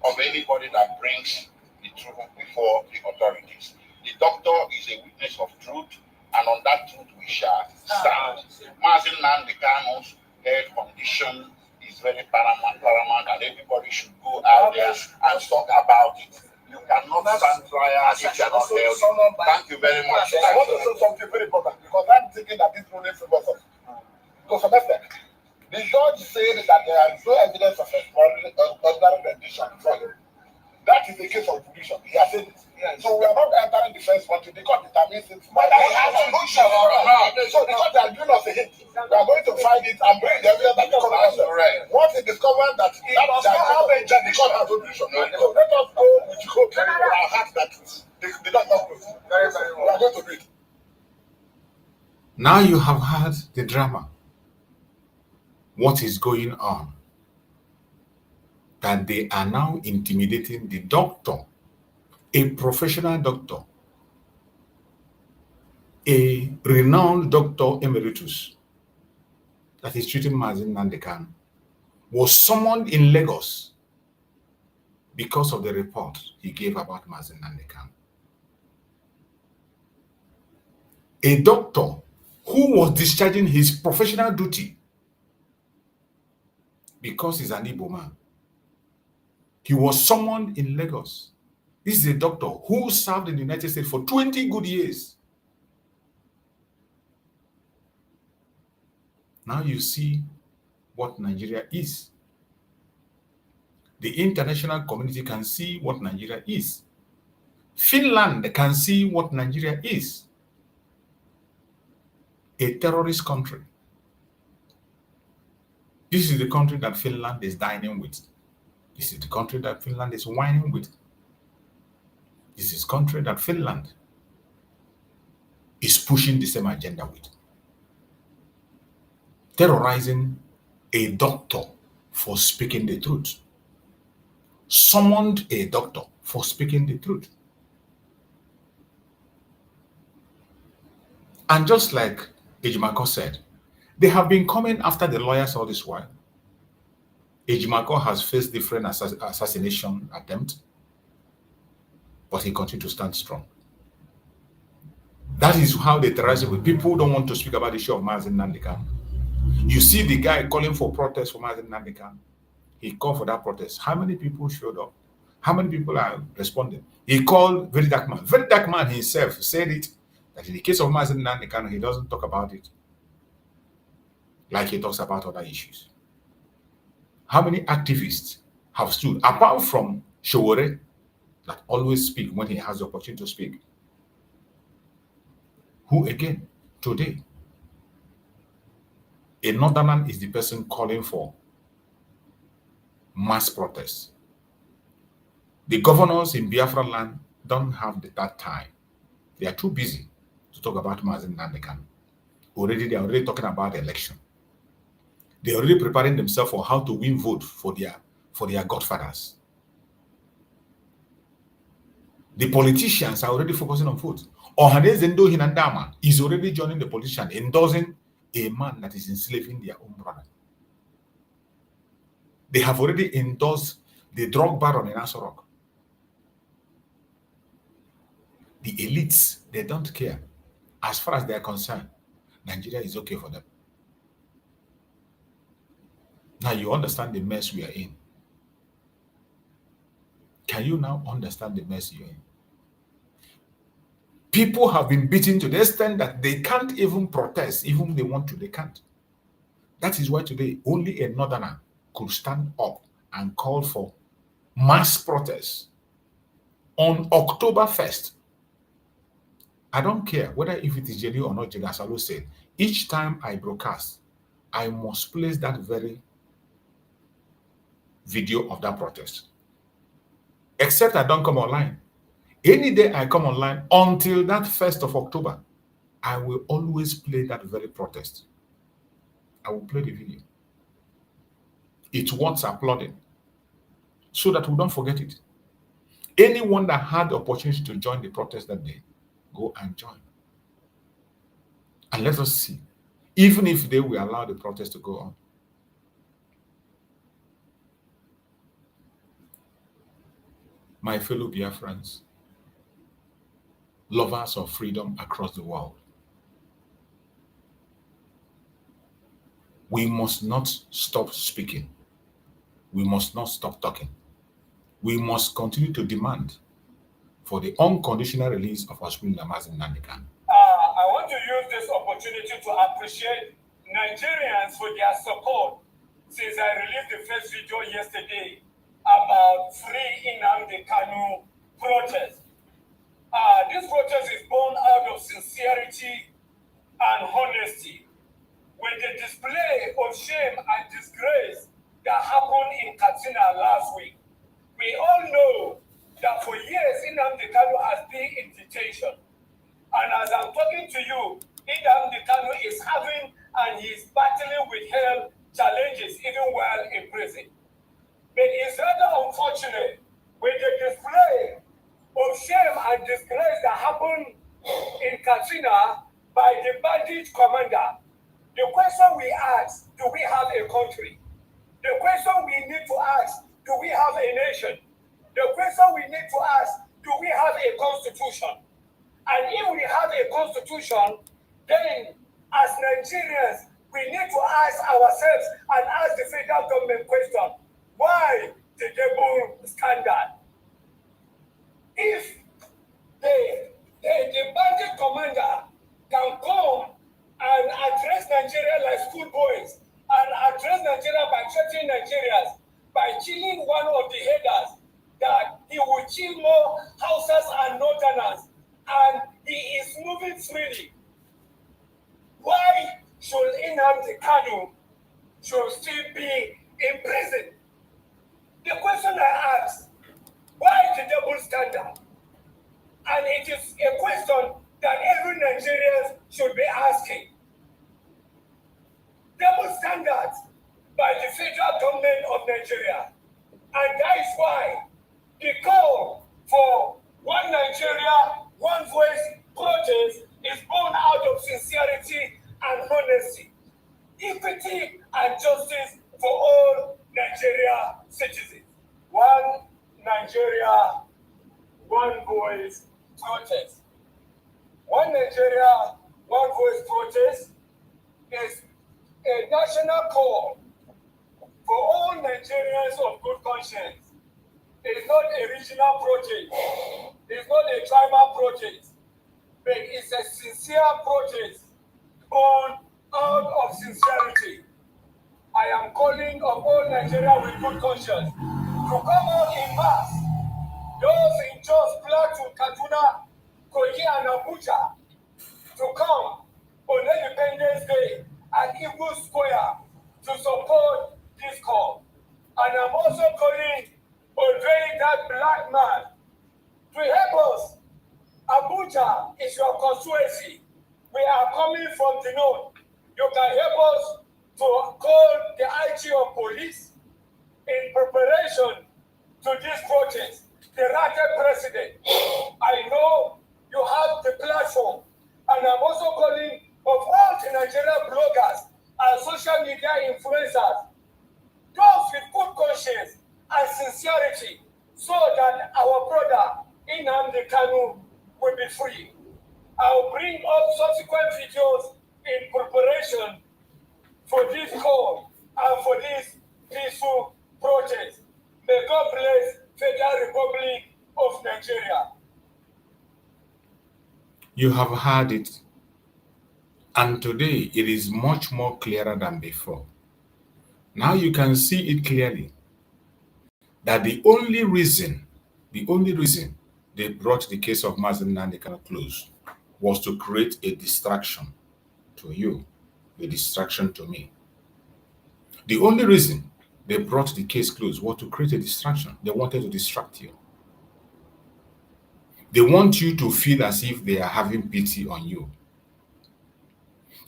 of anybody that brings the truth before the authorities. The doctor is a witness of truth, and on that truth we shall stand. Mazi Nnamdi Kanu's health condition is very paramount, and everybody should go out there and talk about it. You cannot stand trial if you are not healthy. Thank you very much. I want to say something very important because I'm thinking that this ruling favors us. Because the judge said that there is no evidence of ordinary rendition for him. That is the case of pollution. He has said it. So we are not entering the first country. The court determines it. But they have pollution. So the court has given us a hint. We are going to find it and bring the evidence that the court has correct. Once it discovers that the court has pollution, so let us go with hope in our heart that the doctor knows. We are going to do it. Now you have heard the drama. What is going on? That they are now intimidating the doctor, a professional doctor, a renowned doctor emeritus that is treating Mazi Nnamdi Kanu, was summoned in Lagos because of the report he gave about Mazi Nnamdi Kanu. A doctor who was discharging his professional duty because he's an Igbo man. He was summoned in Lagos. This is a doctor who served in the United States for 20 good years. Now you see what Nigeria is. The international community can see what Nigeria is. Finland can see what Nigeria is. A terrorist country. This is the country that Finland is dining with. This is the country that Finland is whining with. This is the country that Finland is pushing the same agenda with. Terrorizing a doctor for speaking the truth. Summoned a doctor for speaking the truth. And just like Ejimako said, they have been coming after the lawyers all this while. Ejimako has faced different assassination attempts, but he continued to stand strong. That is how they terrorize people. People don't want to speak about the issue of Mazi Nnamdi Kanu. You see the guy calling for protest for Mazi Nnamdi Kanu. He called for that protest. How many people showed up? How many people are responding? He called Very Dark Man. Very Dark Man himself said it, that in the case of Mazi Nnamdi Kanu, he doesn't talk about it like he talks about other issues. How many activists have stood, apart from Showore, that always speak when he has the opportunity to speak? Who again, today, a northerner is the person calling for mass protests. The governors in Biafra land don't have that time. They are too busy to talk about Mazi Nnamdi Kanu. They are already talking about the election. They are already preparing themselves for how to win vote for their godfathers. The politicians are already focusing on votes. Ohaneze Ndo Hinandama is already joining the politician, endorsing a man that is enslaving their own brother. They have already endorsed the drug baron in Asorok. The elites, they don't care. As far as they are concerned, Nigeria is okay for them. Now you understand the mess we are in. Can you now understand the mess you're in? People have been beaten to the extent that they can't even protest, even if they want to, they can't. That is why today only a northerner could stand up and call for mass protests on October 1st. I don't care whether if it is genuine or not, as I always said, each time I broadcast, I must place that very video of that protest. Except I don't come online. Any day I come online until that 1st of October, I will always play that very protest. I will play the video. It's worth applauding so that we don't forget it. Anyone that had the opportunity to join the protest that day, go and join. And let us see, even if they will allow the protest to go on. My fellow Biafrans, lovers of freedom across the world, we must not stop speaking. We must not stop talking. We must continue to demand for the unconditional release of our Mazi Nnamdi Kanu. I want to use this opportunity to appreciate Nigerians for their support since I released the first video yesterday about Free Nnamdi Kanu protest. This protest is born out of sincerity and honesty. With the display of shame and disgrace that happened in Katsina last week, we all know that for years Nnamdi Kanu has been in detention. And as I'm talking to you, Nnamdi Kanu is having and he's battling with health challenges even while in prison. But it's rather unfortunate with the display of shame and disgrace that happened in Katsina by the bandit commander. The question we ask, do we have a country? The question we need to ask, do we have a nation? The question we need to ask, do we have a constitution? And if we have a constitution, then as Nigerians, we need to ask ourselves and ask the federal government question, why the double standard? If the bandit commander can come and address Nigeria like schoolboys and address Nigeria by threatening Nigerians, by killing one of the headers, that he will kill more Hausas and Northerners, and he is moving freely. Why should Nnamdi Kanu should still be in prison? The question I ask, why the double standard? And it is a question that every Nigerian should be asking. Double standards by the federal government of Nigeria. And that is why the call for One Nigeria, One Voice protest is born out of sincerity and honesty, equity and justice for all Nigeria citizens. One Nigeria, One Voice protest. One Nigeria, One Voice protest is a national call for all Nigerians of good conscience. It's not a regional protest. It's not a tribal protest. But it's a sincere protest born out of sincerity. I am calling on all Nigerians with good conscience to come out in mass. Those in Jos, Plateau, Kaduna, Kogi, and Abuja to come on Independence Day at Eagle Square to support this call. And I'm also calling on that black man to help us. Abuja is your constituency. We are coming from the north. You can help us to call the IG of police in preparation to this protest. The Racket president, I know you have the platform, and I'm also calling of all the Nigerian bloggers and social media influencers, those with good conscience and sincerity, so that our brother Nnamdi Kanu will be free. I'll bring up subsequent videos in preparation for this call and for this peaceful protest. May God bless Federal Republic of Nigeria. You have heard it, and today it is much more clearer than before. Now you can see it clearly that the only reason they brought the case of Mazi Nnamdi Kanu close was to create a distraction to you, a distraction to me. The only reason they brought the case close was to create a distraction. They wanted to distract you. They want you to feel as if they are having pity on you.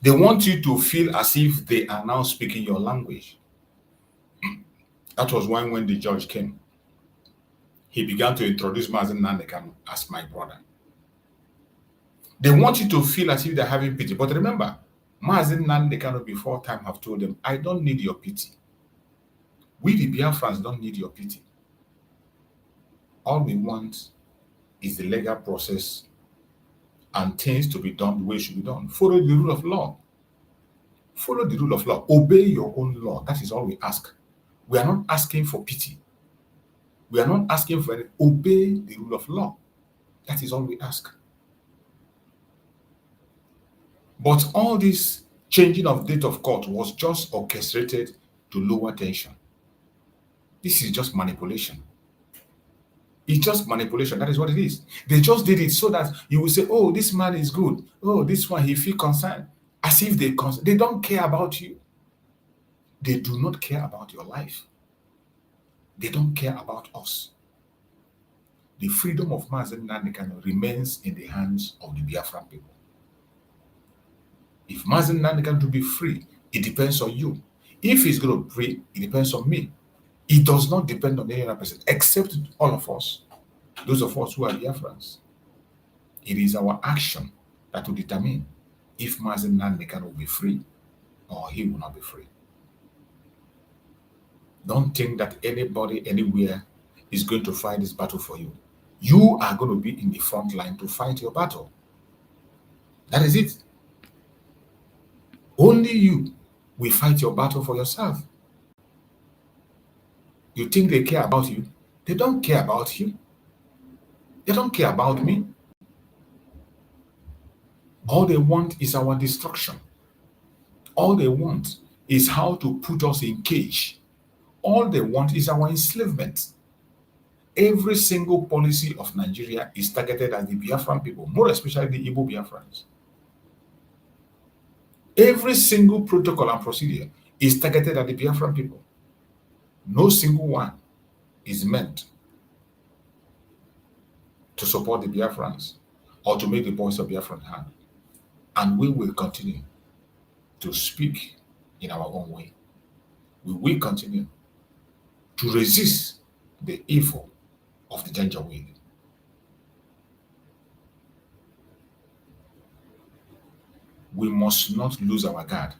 They want you to feel as if they are now speaking your language. That was when the judge came. He began to introduce Mazi Nnamdi Kanu as my brother. They want you to feel as if they're having pity. But remember, Mazi Nnamdi Kanu before time have told them, I don't need your pity. We the Biafrans don't need your pity. All we want is the legal process and things to be done the way it should be done. Follow the rule of law. Follow the rule of law. Obey your own law. That is all we ask. We are not asking for pity. We are not asking for anything. Obey the rule of law. That is all we ask. But all this changing of date of court was just orchestrated to lower tension. This is just manipulation. It's just manipulation. That is what it is. They just did it so that you will say, oh, this man is good. Oh, this one, he feel concerned. As if they don't care about you. They do not care about your life. They don't care about us. The freedom of Mazi Nnamdi Kanu remains in the hands of the Biafran people. If Mazi Nnamdi Kanu to be free, it depends on you. If he's going to be free, it depends on me. It does not depend on any other person, except all of us, those of us who are Biafrans. It is our action that will determine if Mazi Nnamdi Kanu will be free or he will not be free. Don't think that anybody, anywhere is going to fight this battle for you. You are going to be in the front line to fight your battle. That is it. Only you will fight your battle for yourself. You think they care about you? They don't care about you. They don't care about me. All they want is our destruction. All they want is how to put us in cage. All they want is our enslavement. Every single policy of Nigeria is targeted at the Biafran people, more especially the Igbo Biafrans. Every single protocol and procedure is targeted at the Biafran people. No single one is meant to support the Biafrans or to make the voice of Biafran heard. And we will continue to speak in our own way. We will continue to resist the evil of the Janjaweed. we must not lose our guard.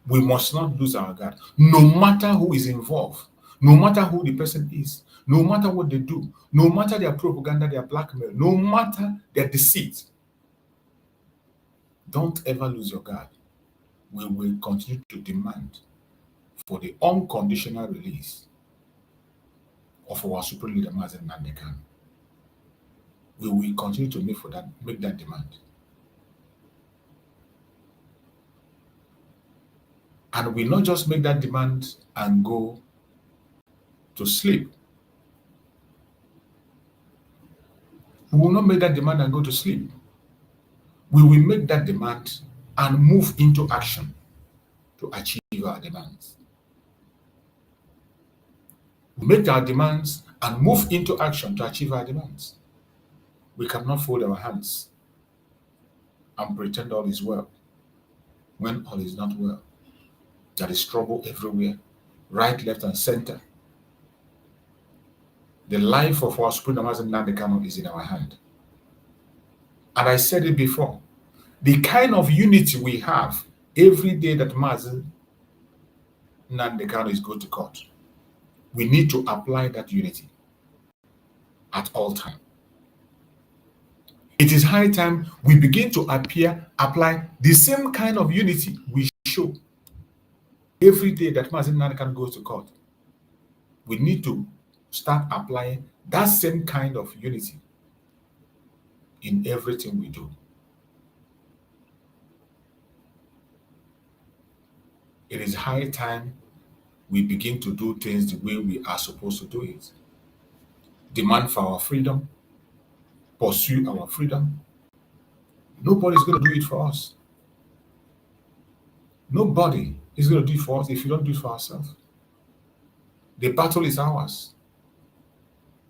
We must not lose our guard. No matter who is involved, no matter who the person is, no matter what they do, no matter their propaganda, their blackmail, no matter their deceit, don't ever lose your guard. We will continue to demand for the unconditional release of our supreme leader, Mazi Nnamdi Kanu. We will continue to make that demand. And we not just make that demand and go to sleep. We will not make that demand and go to sleep. We will make that demand and move into action to achieve our demands. We make our demands and move into action to achieve our demands. We cannot fold our hands and pretend all is well when all is not well. There is trouble everywhere, right, left, and center. The life of our Supreme Mazi Nnamdi Kanu is in our hand. And I said it before, the kind of unity we have every day that Mazi Nnamdi Kanu is going to court, we need to apply that unity at all times. It is high time we begin to apply the same kind of unity we show every day that Mazi Nnamdi Kanu goes to court. We need to start applying that same kind of unity in everything we do. It is high time we begin to do things the way we are supposed to do it. Demand for our freedom, pursue our freedom. Nobody's going to do it for us. Nobody is going to do it for us if we don't do it for ourselves. The battle is ours.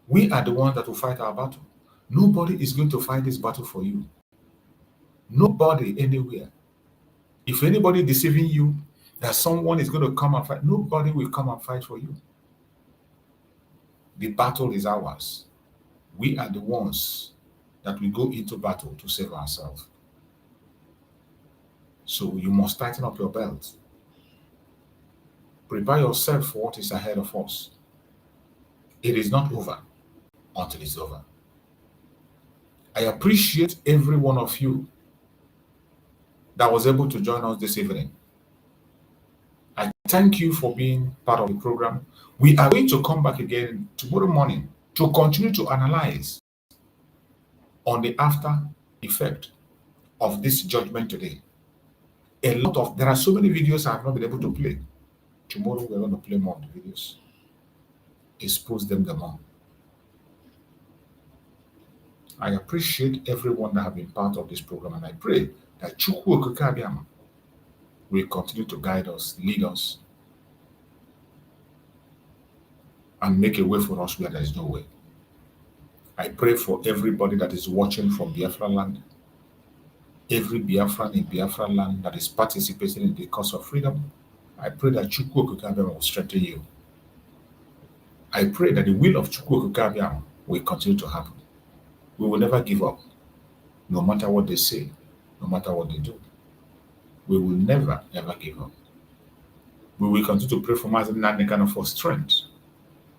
We are the ones that will fight our battle. Nobody is going to fight this battle for you. Nobody anywhere. If anybody deceiving you that someone is going to come and fight, nobody will come and fight for you. The battle is ours. We are the ones that will go into battle to save ourselves. So you must tighten up your belt. Prepare yourself for what is ahead of us. It is not over until it's over. I appreciate every one of you that was able to join us this evening. I thank you for being part of the program. We are going to come back again tomorrow morning to continue to analyze on the after effect of this judgment today. There are so many videos I have not been able to play. Tomorrow we're going to play more of the videos. Expose them the more. I appreciate everyone that have been part of this program, and I pray that Chukwu Okike Abiama will continue to guide us, lead us, and make a way for us where there is no way. I pray for everybody that is watching from Biafra land, every Biafran in Biafra land that is participating in the cause of freedom. I pray that Chukwu Okike Abiama will strengthen you. I pray that the will of Chukwu Okike Abiama will continue to happen. We will never give up, no matter what they say, no matter what they do. We will never, ever give up. We will continue to pray for Mazi Nnamdi Kanu for strength.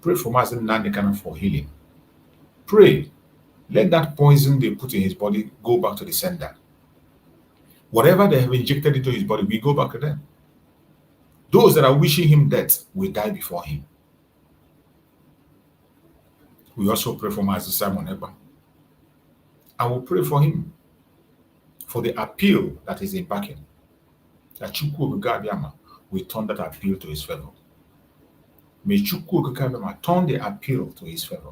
Pray for Mazi Nnamdi Kanu for healing. Pray. Let that poison they put in his body go back to the sender. Whatever they have injected into his body, we go back to them. Those that are wishing him death will die before him. We also pray for Mazi Simon Eba. I will pray for him for the appeal that is embarking. That Chukwu Okike Abiama will turn that appeal to his favor. May Chukwu Okike Abiama turn the appeal to his favor.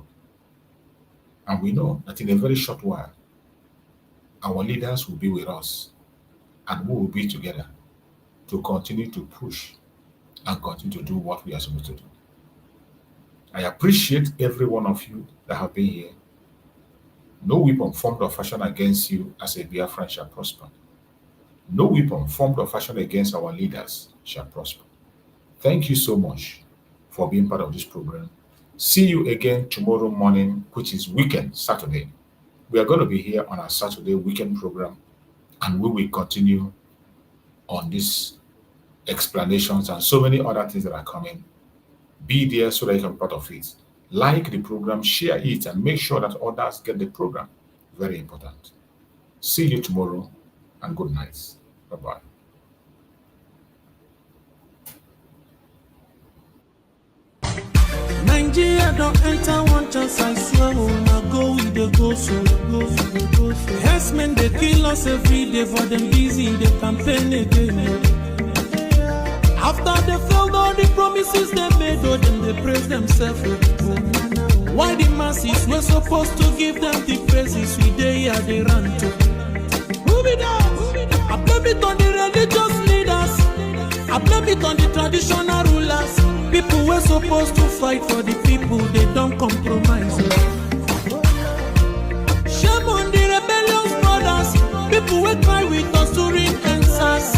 And we know that in a very short while, our leaders will be with us and we will be together to continue to push and continue to do what we are supposed to do. I appreciate every one of you that have been here. No weapon formed or fashioned against you as a Biafran shall prosper. No weapon formed or fashioned against our leaders shall prosper. Thank you so much for being part of this program. See you again tomorrow morning, which is weekend, Saturday. We are going to be here on our Saturday weekend program, and we will continue on these explanations and so many other things that are coming. Be there so that you can be part of it. Like the program, share it, and make sure that others get the program. Very important. See you tomorrow, and good night. Bye-bye. Nigeria don't enter one chance, I swear. Now go with the go so. Yes, men, they kill us every day for them busy, they campaign again. After they failed all the promises they made, oh, then they praise themselves. Why the masses were supposed to give them the praises we they are they run to? Move it down. I blame it on the religious leaders. I blame it on the traditional rulers. People were supposed to fight for the people, they don't compromise. Shame on the rebellious brothers. People will cry with us during answers.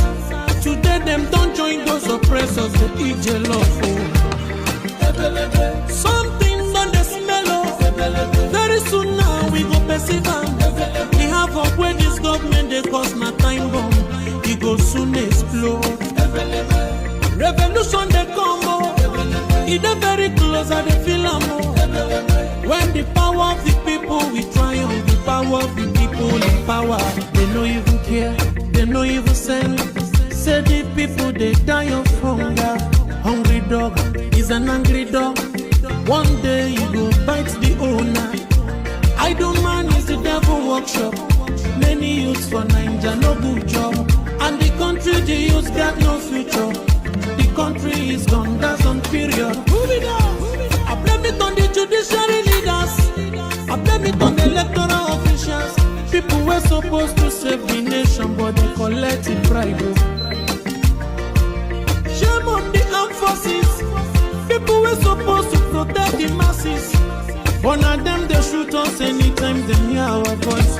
Today them don't join those oppressors, the EJ love. Something on the smell of. Very soon now we go perceive. We have up where this government they cause my time bomb. It go soon explode. Revolution they come. It is very close and they feel when the power of the people we triumph, the power of the people in power. They no even care, they no even send. Say the people they die of hunger. Hungry dog is an angry dog. One day you go bite the owner. Idle man is the devil workshop. Many youths for Nigeria no good job. And the country the youths got no future. The country is gone, that's on period. Move it on. I blame it on the judiciary leaders. I blame it on the electoral officials. People were supposed to save the nation, but they collected bribe. Shame on the armed forces. People were supposed to protect the masses. But now them they shoot us anytime they hear our voice.